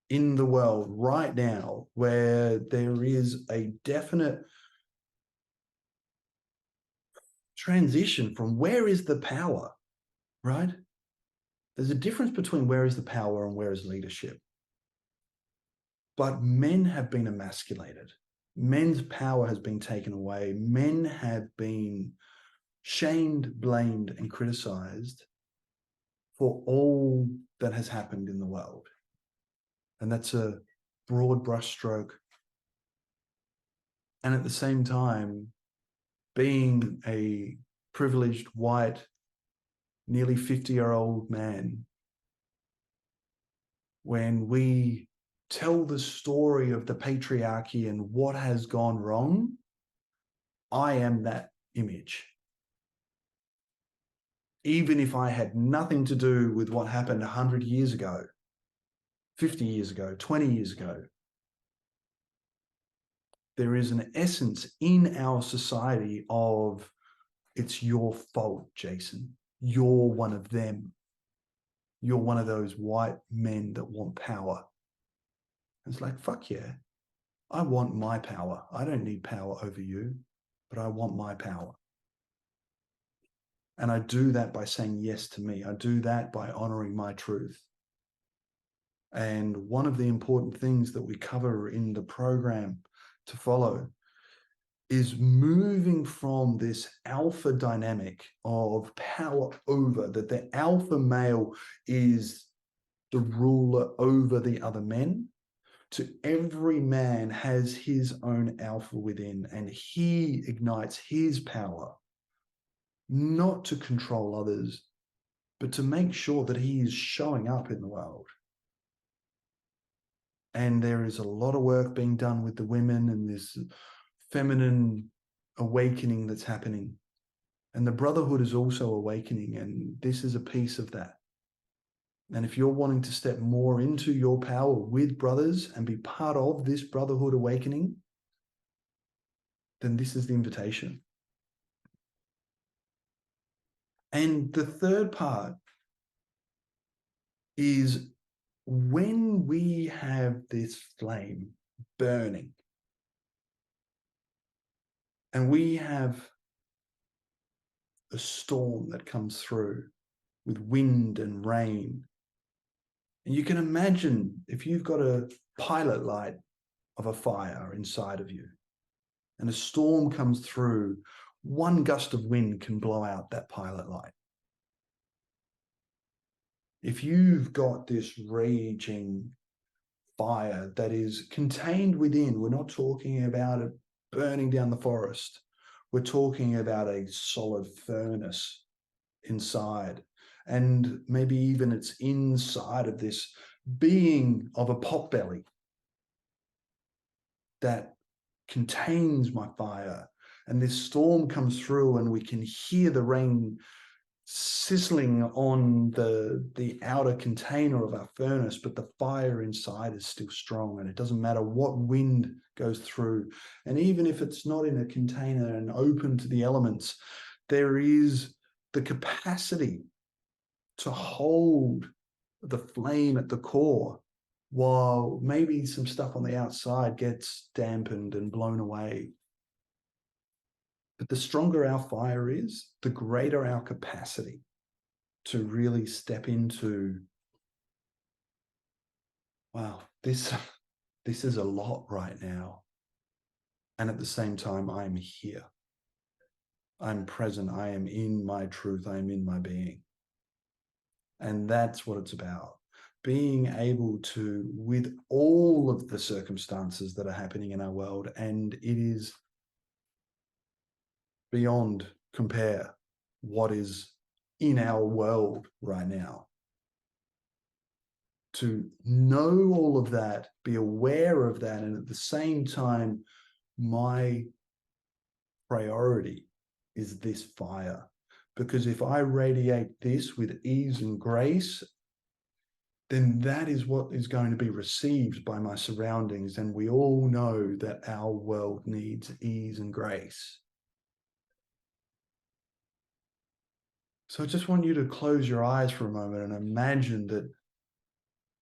in the world right now, where there is a definite transition from where is the power, right? There's a difference between where is the power and where is leadership. But men have been emasculated. Men's power has been taken away. Men have been shamed, blamed, and criticized for all that has happened in the world. And that's a broad brushstroke. And at the same time, being a privileged, white, nearly 50-year-old man, when we tell the story of the patriarchy and what has gone wrong, I am that image. Even if I had nothing to do with what happened 100 years ago, 50 years ago, 20 years ago, there is an essence in our society of, it's your fault, Jason. You're one of them. You're one of those white men that want power. It's like, fuck yeah. I want my power. I don't need power over you, but I want my power. And I do that by saying yes to me. I do that by honoring my truth. And one of the important things that we cover in the program to follow is moving from this alpha dynamic of power over, that the alpha male is the ruler over the other men, to every man has his own alpha within, and he ignites his power, not to control others, but to make sure that he is showing up in the world. And there is a lot of work being done with the women and this feminine awakening that's happening. And the brotherhood is also awakening, and this is a piece of that. And if you're wanting to step more into your power with brothers and be part of this brotherhood awakening, then this is the invitation. And the third part is, when we have this flame burning and we have a storm that comes through with wind and rain, and you can imagine if you've got a pilot light of a fire inside of you and a storm comes through, one gust of wind can blow out that pilot light. If you've got this raging fire that is contained within, we're not talking about it burning down the forest. We're talking about a solid furnace inside. And maybe even it's inside of this being of a potbelly that contains my fire. And this storm comes through and we can hear the rain sizzling on the outer container of our furnace, but the fire inside is still strong, and it doesn't matter what wind goes through. And even if it's not in a container and open to the elements, there is the capacity to hold the flame at the core, while maybe some stuff on the outside gets dampened and blown away. But the stronger our fire is, the greater our capacity to really step into, wow, this is a lot right now. And at the same time, I'm here. I'm present. I am in my truth. I am in my being. And that's what it's about. Being able to, with all of the circumstances that are happening in our world, and it is beyond compare what is in our world right now, to know all of that, be aware of that, and at the same time, my priority is this fire. Because if I radiate this with ease and grace, then that is what is going to be received by my surroundings. And we all know that our world needs ease and grace. So I just want you to close your eyes for a moment and imagine that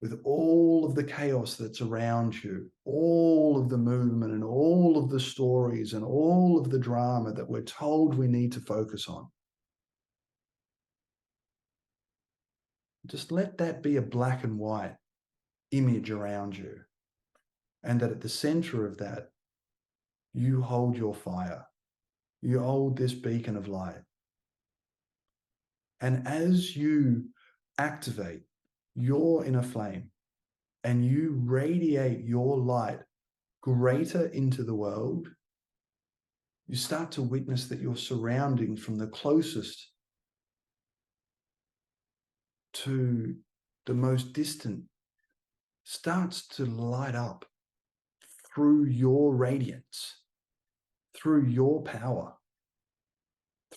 with all of the chaos that's around you, all of the movement and all of the stories and all of the drama that we're told we need to focus on, just let that be a black and white image around you. And that at the center of that, you hold your fire. You hold this beacon of light. And as you activate your inner flame and you radiate your light greater into the world, you start to witness that your surroundings, from the closest to the most distant, starts to light up through your radiance, through your power,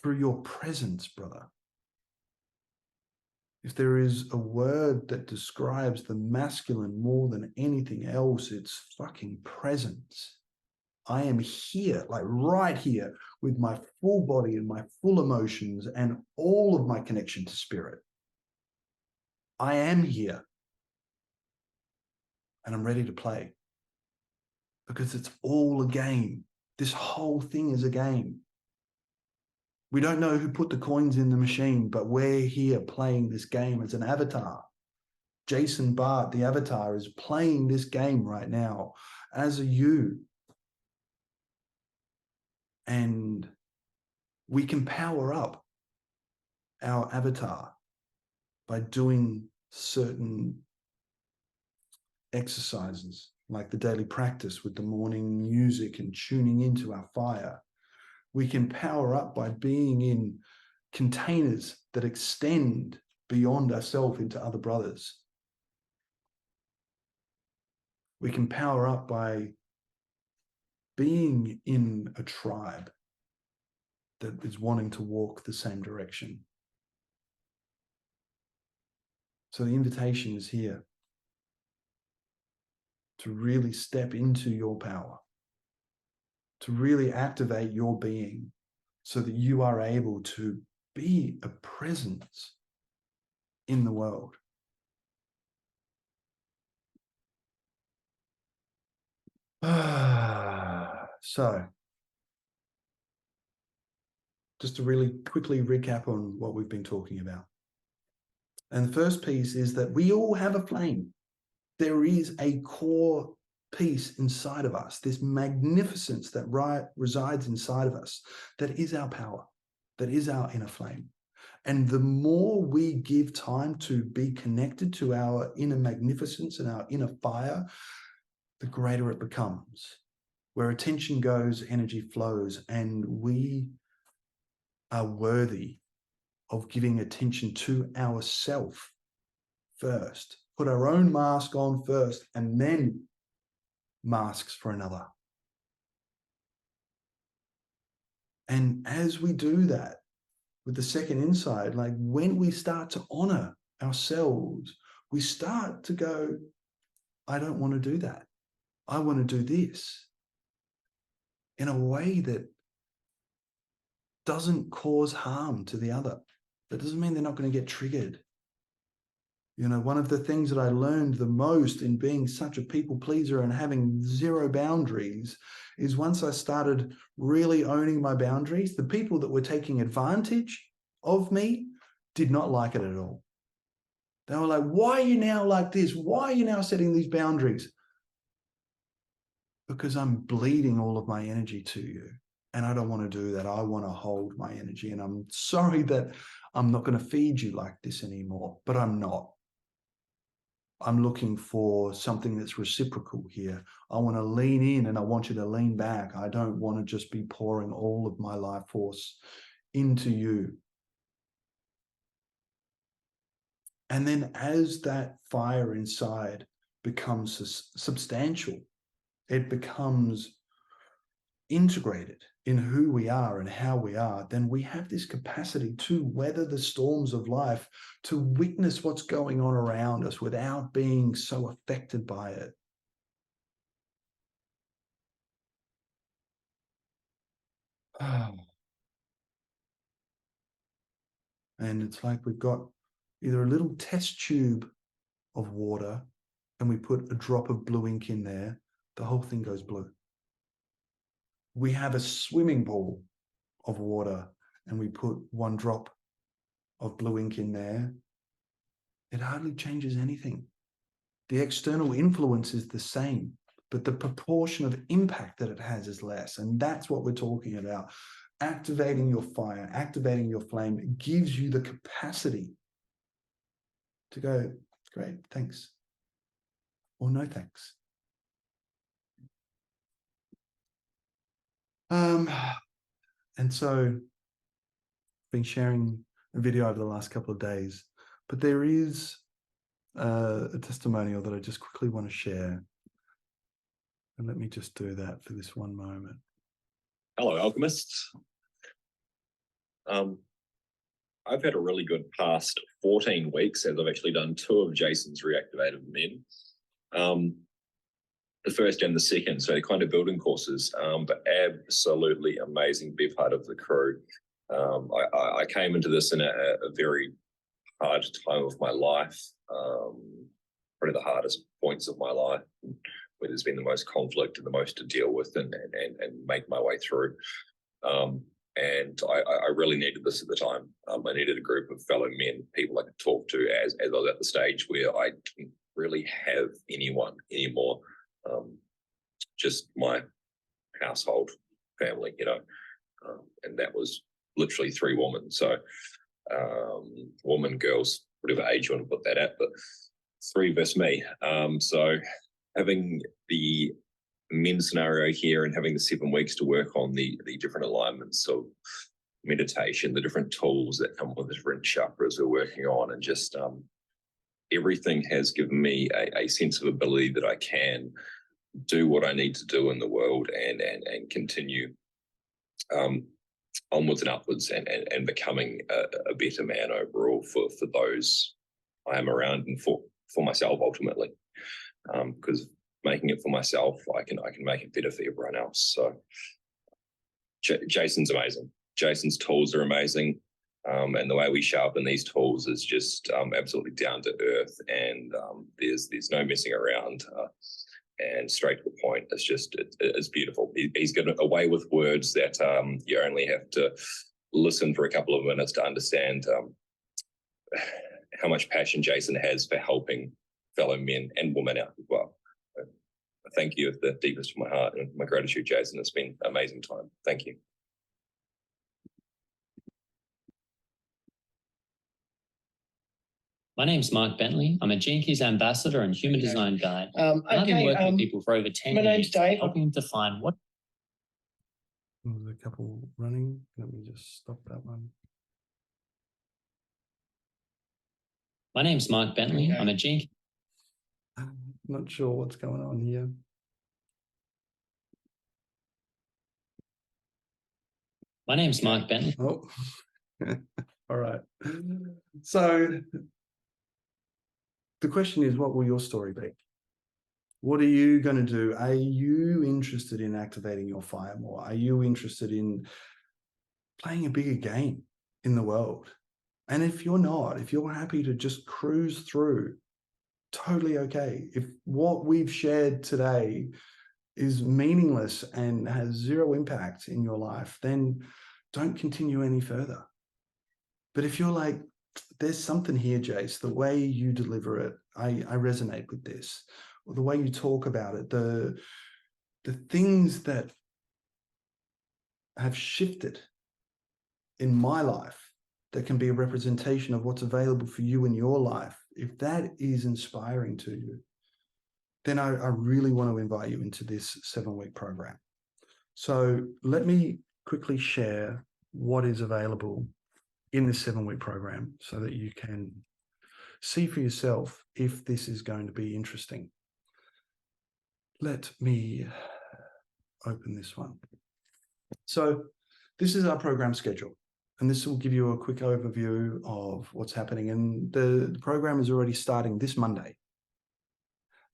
through your presence, brother. If there is a word that describes the masculine more than anything else, it's fucking presence. I am here, like right here, with my full body and my full emotions and all of my connection to spirit. I am here. And I'm ready to play. Because it's all a game. This whole thing is a game. We don't know who put the coins in the machine, but we're here playing this game as an avatar. Jason Bart, the avatar, is playing this game right now as a you. And we can power up our avatar by doing certain exercises, like the daily practice with the morning music and tuning into our fire. We can power up by being in containers that extend beyond ourselves into other brothers. We can power up by being in a tribe that is wanting to walk the same direction. So the invitation is here to really step into your power, to really activate your being so that you are able to be a presence in the world. So, just to really quickly recap on what we've been talking about. And the first piece is that we all have a flame. There is a core piece inside of us, this magnificence that resides inside of us, that is our power, that is our inner flame. And the more we give time to be connected to our inner magnificence and our inner fire, the greater it becomes. Where attention goes, energy flows, and we are worthy of giving attention to ourself first. Put our own mask on first, and then masks for another. And as we do that, with the second insight, like when we start to honor ourselves, we start to go, I don't want to do that. I want to do this in a way that doesn't cause harm to the other. That doesn't mean they're not going to get triggered. You know, one of the things that I learned the most in being such a people pleaser and having zero boundaries is once I started really owning my boundaries, the people that were taking advantage of me did not like it at all. They were like, why are you now like this? Why are you now setting these boundaries? Because I'm bleeding all of my energy to you. And I don't want to do that. I want to hold my energy. And I'm sorry that I'm not going to feed you like this anymore, but I'm not. I'm looking for something that's reciprocal here. I want to lean in and I want you to lean back. I don't want to just be pouring all of my life force into you. And then as that fire inside becomes substantial, it becomes integrated in who we are and how we are, then we have this capacity to weather the storms of life, to witness what's going on around us without being so affected by it. And it's like we've got either a little test tube of water and we put a drop of blue ink in there, the whole thing goes blue. We have a swimming pool of water and we put one drop of blue ink in there, it hardly changes anything. The external influence is the same, but the proportion of impact that it has is less. And that's what we're talking about. Activating your fire, activating your flame gives you the capacity to go, great, thanks. Or no thanks. And so I've been sharing a video over the last couple of days, but there is a testimonial that I just quickly want to share. And let me just do that for this one moment. Hello, alchemists. I've had a really good past 14 weeks as I've actually done 2 of Jason's ReActivated Men. The first and the second, so kind of building courses, but absolutely amazing, be part of the crew. I came into this in a very hard time of my life, probably the hardest points of my life, where there's been the most conflict and the most to deal with and make my way through. And I really needed this at the time. I needed a group of fellow men, people I could talk to as I was at the stage where I didn't really have anyone anymore. Just my household family, you know, and that was literally 3 women. So women, girls, whatever age you want to put that at, but 3 versus me. So having the men scenario here and having the 7 weeks to work on the different alignments of meditation, the different tools that come with the different chakras we're working on, and just everything has given me a sense of ability that I can do what I need to do in the world and continue onwards and upwards and becoming a better man overall for those I am around and for myself ultimately. Because making it for myself, I can make it better for everyone else. So Jason's amazing. Jason's tools are amazing. And the way we sharpen these tools is just absolutely down to earth, and there's no messing around and straight to the point. It's beautiful. He's got a way with words that you only have to listen for a couple of minutes to understand how much passion Jason has for helping fellow men and women out as well. So, thank you at the deepest of my heart, and my gratitude, Jason. It's been an amazing time. Thank you. My name's Mark Bentley. I'm a Gene Keys ambassador and human design guide. I've been working with people for over 10 years, name's Dave. Helping them define what. There's a couple running. Let me just stop that one. My name's Mark Bentley. Okay. I'm a Gene. I'm not sure what's going on here. My name's Mark Bentley. Oh, All right. So the question is, what will your story be? What are you going to do? Are you interested in activating your fire more? Are you interested in playing a bigger game in the world? And if you're not, if you're happy to just cruise through, totally okay. If what we've shared today is meaningless and has zero impact in your life, then don't continue any further. But if you're like, there's something here, Jace, the way you deliver it, I resonate with this, or the way you talk about it, the things that have shifted in my life that can be a representation of what's available for you in your life, if that is inspiring to you, then I really want to invite you into this 7-week program. So let me quickly share what is available in this 7-week program so that you can see for yourself if this is going to be interesting. Let me open this one. So this is our program schedule, and this will give you a quick overview of what's happening. And the program is already starting this Monday.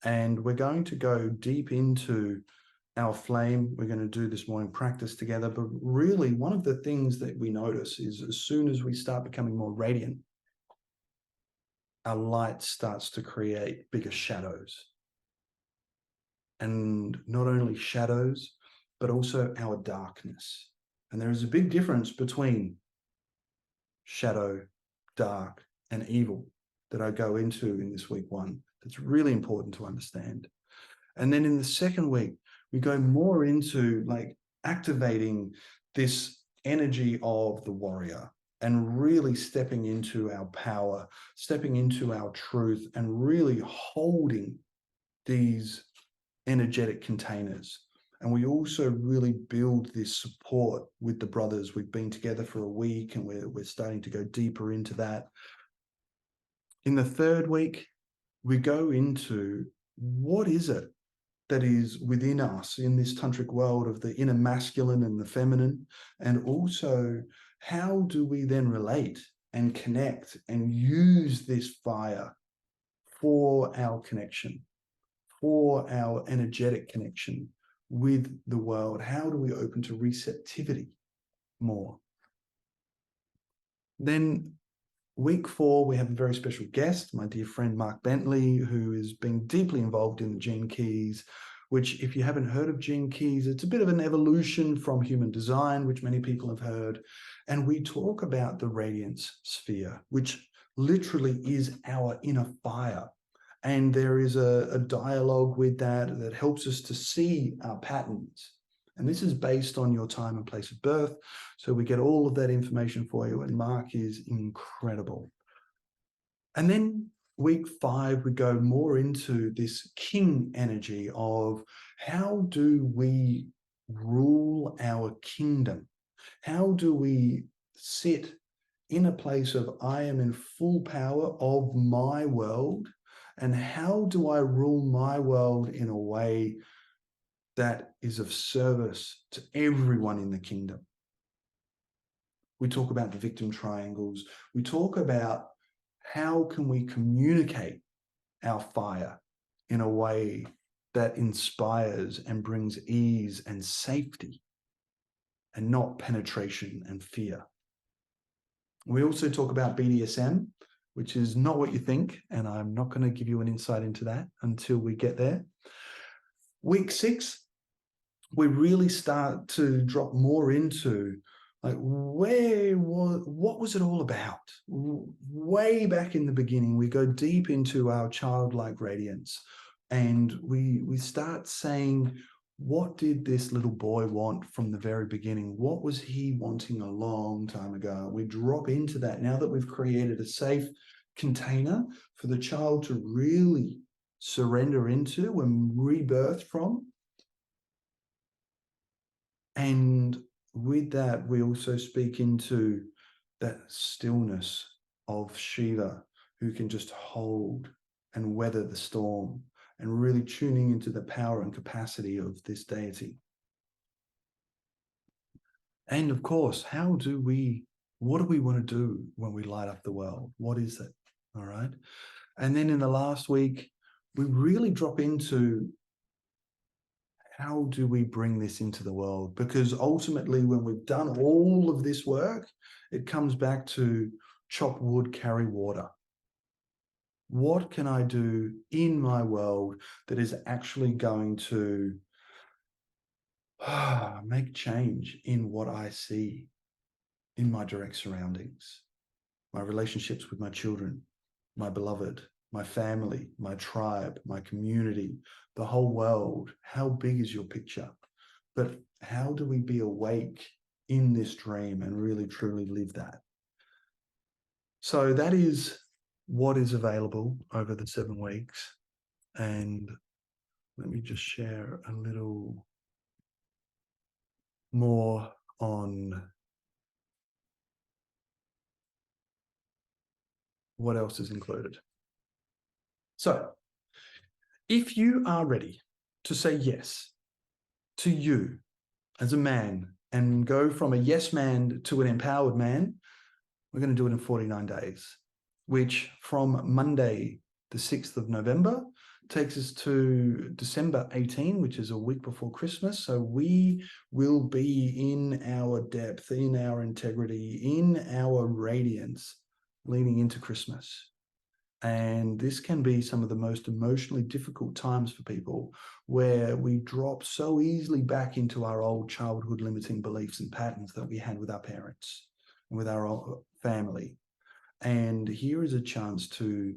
And we're going to go deep into our flame. We're going to do this morning practice together. But really, one of the things that we notice is as soon as we start becoming more radiant, our light starts to create bigger shadows. And not only shadows, but also our darkness. And there is a big difference between shadow, dark, and evil that I go into in this week 1. That's really important to understand. And then in the second week, we go more into like activating this energy of the warrior and really stepping into our power, stepping into our truth, and really holding these energetic containers. And we also really build this support with the brothers. We've been together for a week and we're starting to go deeper into that. In the third week, we go into what is it that is within us in this tantric world of the inner masculine and the feminine, and also how do we then relate and connect and use this fire for our connection, for our energetic connection with the world? How do we open to receptivity more? Then week 4, we have a very special guest, my dear friend Mark Bentley, who has been deeply involved in the Gene Keys, which, if you haven't heard of Gene Keys, it's a bit of an evolution from human design, which many people have heard. And we talk about the radiance sphere, which literally is our inner fire. And there is a dialogue with that helps us to see our patterns. And this is based on your time and place of birth. So we get all of that information for you. And Mark is incredible. And then week 5, we go more into this king energy of how do we rule our kingdom? How do we sit in a place of I am in full power of my world? And how do I rule my world in a way that is of service to everyone in the kingdom? We talk about the victim triangles. We talk about how can we communicate our fire in a way that inspires and brings ease and safety and not penetration and fear. We also talk about BDSM, which is not what you think, and I'm not going to give you an insight into that until we get there. Week 6, we really start to drop more into like what was it all about? Way back in the beginning, we go deep into our childlike radiance, and we start saying, what did this little boy want from the very beginning? What was he wanting a long time ago? We drop into that now that we've created a safe container for the child to really surrender into and rebirth from. And with that, we also speak into that stillness of Shiva, who can just hold and weather the storm, and really tuning into the power and capacity of this deity. And of course, how do we What do we want to do when we light up the world? What is it? All right. And then in the last week, we really drop into how do we bring this into the world? Because ultimately, when we've done all of this work, it comes back to chop wood, carry water. What can I do in my world that is actually going to make change in what I see in my direct surroundings, my relationships with my children, my beloved, my family, my tribe, my community, the whole world? How big is your picture? But how do we be awake in this dream and really truly live that? So that is what is available over the 7 weeks. And let me just share a little more on what else is included. So if you are ready to say yes to you as a man and go from a yes man to an empowered man, we're going to do it in 49 days, which from Monday, the 6th of November, takes us to December 18, which is a week before Christmas. So we will be in our depth, in our integrity, in our radiance leading into Christmas. And this can be some of the most emotionally difficult times for people, where we drop so easily back into our old childhood limiting beliefs and patterns that we had with our parents and with our family. And here is a chance to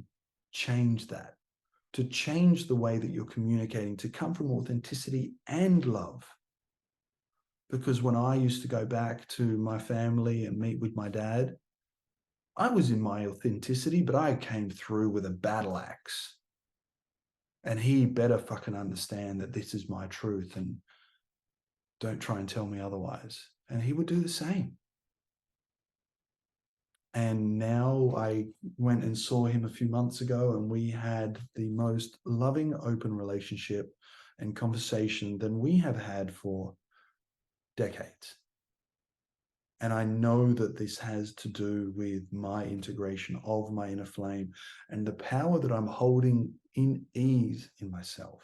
change that, to change the way that you're communicating, to come from authenticity and love. Because when I used to go back to my family and meet with my dad, I was in my authenticity, but I came through with a battle axe. And he better fucking understand that this is my truth and don't try and tell me otherwise. And he would do the same. And now I went and saw him a few months ago, and we had the most loving, open relationship and conversation than we have had for decades. And I know that this has to do with my integration of my inner flame and the power that I'm holding in ease in myself.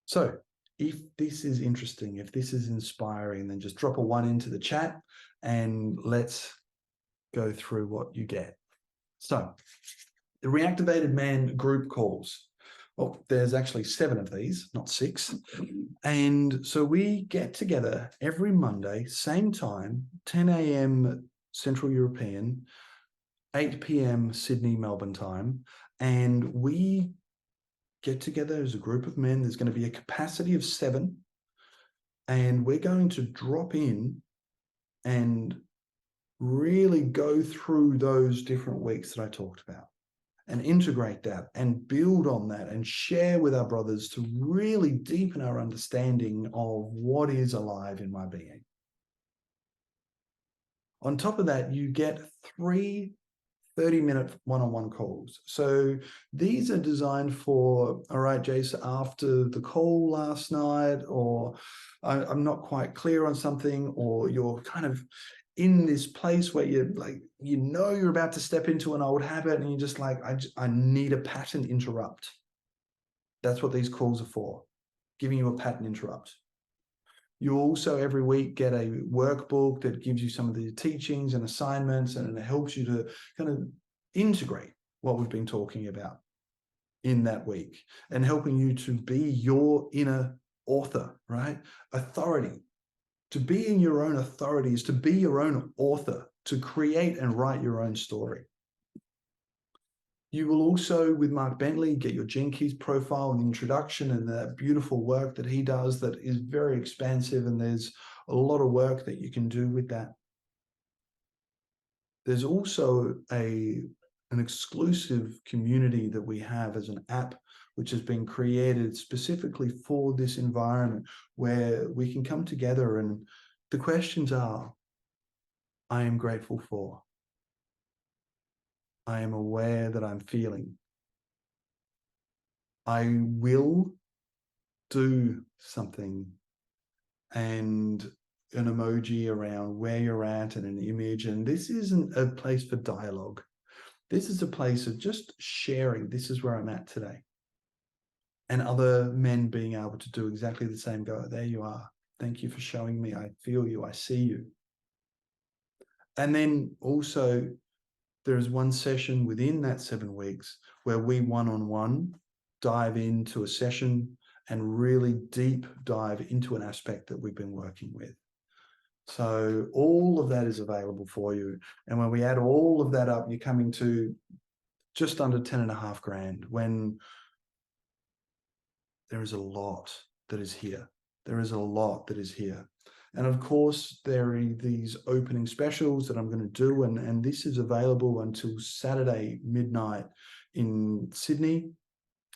So if this is interesting, if this is inspiring, then just drop a 1 into the chat and let's go through what you get. So the ReActivated Man group calls. Well, there's actually 7 of these, not 6. And so we get together every Monday, same time, 10 a.m. Central European, 8 p.m. Sydney, Melbourne time. And we get together as a group of men. There's going to be a capacity of 7. And we're going to drop in and really go through those different weeks that I talked about and integrate that and build on that and share with our brothers to really deepen our understanding of what is alive in my being. On top of that, you get 3 30-minute one-on-one calls. So these are designed for, all right, Jace, after the call last night, or I'm not quite clear on something, or you're kind of in this place where you're like, you know, you're about to step into an old habit and you're just like, I need a pattern interrupt. That's what these calls are for, giving you a pattern interrupt. You also every week get a workbook that gives you some of the teachings and assignments, and it helps you to kind of integrate what we've been talking about in that week and helping you to be your inner author, right? Authority. To be in your own authority is to be your own author, to create and write your own story. You will also, with Mark Bentley, get your Gene Keys profile and the introduction and the beautiful work that he does that is very expansive, and there's a lot of work that you can do with that. There's also an exclusive community that we have as an app, which has been created specifically for this environment, where we can come together and the questions are, I am grateful for. I am aware that I'm feeling. I will do something, and an emoji around where you're at and an image. And this isn't a place for dialogue. This is a place of just sharing. This is where I'm at today. And other men being able to do exactly the same. Go, there you are. Thank you for showing me. I feel you. I see you. And then also there is one session within that 7 weeks where we one-on-one dive into a session and really deep dive into an aspect that we've been working with. So all of that is available for you. And when we add all of that up, you're coming to just under 10.5 grand, when there is a lot that is here. There is a lot that is here. And of course, there are these opening specials that I'm going to do. And this is available until Saturday midnight in Sydney.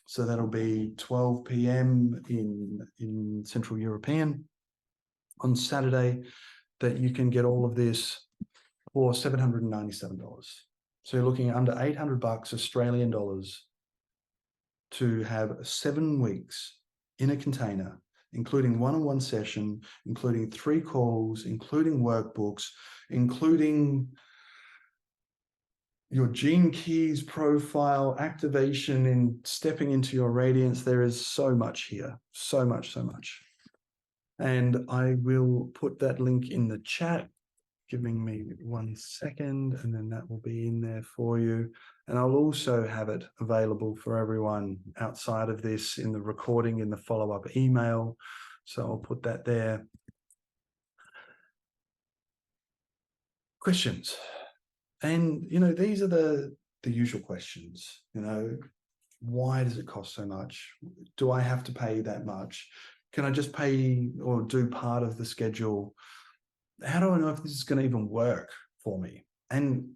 So that'll be 12 p.m. in Central European on Saturday, that you can get all of this for $797. So you're looking at under $800 Australian dollars to have 7 weeks in a container, including one-on-one session, including 3 calls, including workbooks, including your gene keys profile, activation, in stepping into your radiance. There is so much here, so much, so much. And I will put that link in the chat. Giving me 1 second, and then that will be in there for you. And I'll also have it available for everyone outside of this in the recording, in the follow-up email. So I'll put that there. Questions. And, you know, these are the usual questions. You know, why does it cost so much? Do I have to pay that much? Can I just pay or do part of the schedule? How do I know if this is going to even work for me? And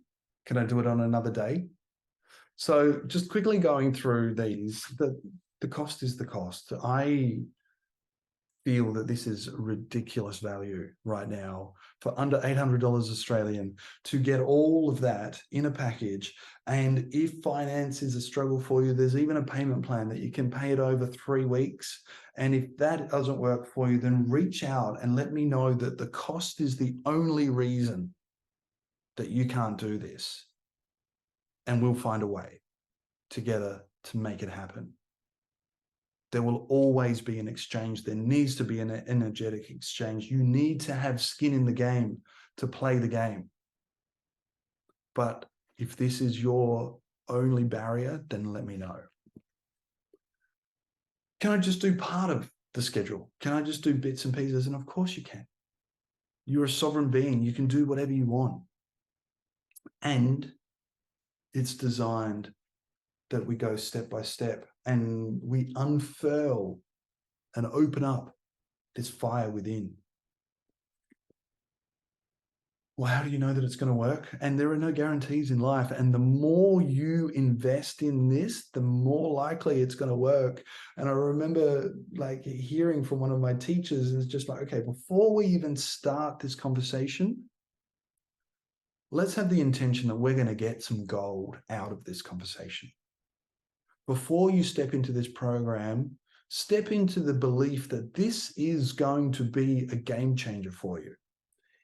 can I do it on another day? So just quickly going through these, the cost is the cost. I feel that this is ridiculous value right now for under $800 Australian to get all of that in a package. And if finance is a struggle for you, there's even a payment plan that you can pay it over 3 weeks. And if that doesn't work for you, then reach out and let me know that the cost is the only reason that you can't do this. And we'll find a way together to make it happen. There will always be an exchange. There needs to be an energetic exchange. You need to have skin in the game to play the game. But if this is your only barrier, then let me know. Can I just do part of the schedule? Can I just do bits and pieces? And of course you can. You're a sovereign being. You can do whatever you want. And it's designed that we go step by step and we unfurl and open up this fire within. Well, how do you know that it's going to work? And there are no guarantees in life. And the more you invest in this, the more likely it's going to work. And I remember like hearing from one of my teachers, and it's just like, okay, before we even start this conversation, let's have the intention that we're going to get some gold out of this conversation. Before you step into this program, step into the belief that this is going to be a game changer for you.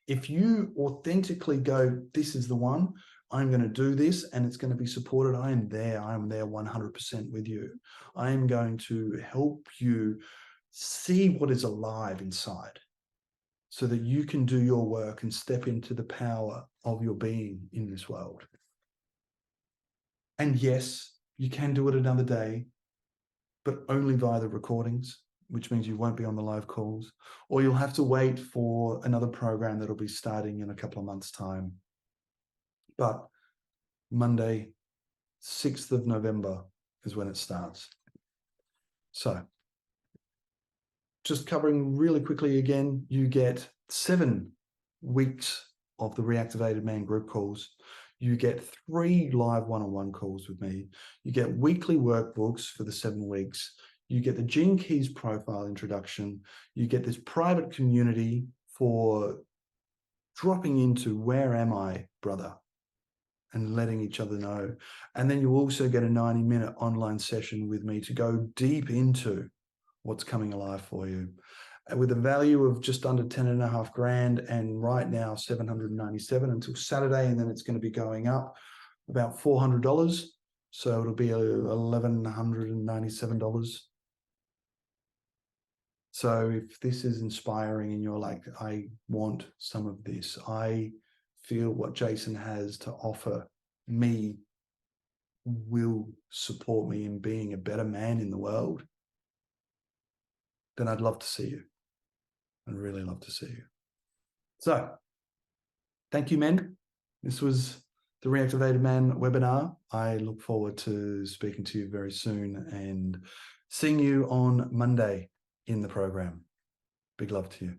If you authentically go, this is the one, I'm going to do this and it's going to be supported, I am there 100% with you. I am going to help you see what is alive inside so that you can do your work and step into the power of your being in this world. And yes, you can do it another day, but only via the recordings, which means you won't be on the live calls, or you'll have to wait for another program that'll be starting in a couple of months' time. But Monday, 6th of November is when it starts. So just covering really quickly again, you get 7 weeks of the ReActivated Man group calls. You get 3 live one-on-one calls with me. You get weekly workbooks for the 7 weeks. You get the Gene Keys profile introduction. You get this private community for dropping into where am I, brother, and letting each other know. And then you also get a 90-minute online session with me to go deep into what's coming alive for you. with a value of just under 10.5 grand, and right now 797 until Saturday, and then it's going to be going up about $400. So it'll be $1,197. So if this is inspiring and you're like, I want some of this, I feel what Jason has to offer me will support me in being a better man in the world, then I'd love to see you. I'd really love to see you. So thank you, men. This was the ReActivated Man webinar. I look forward to speaking to you very soon and seeing you on Monday in the program. Big love to you.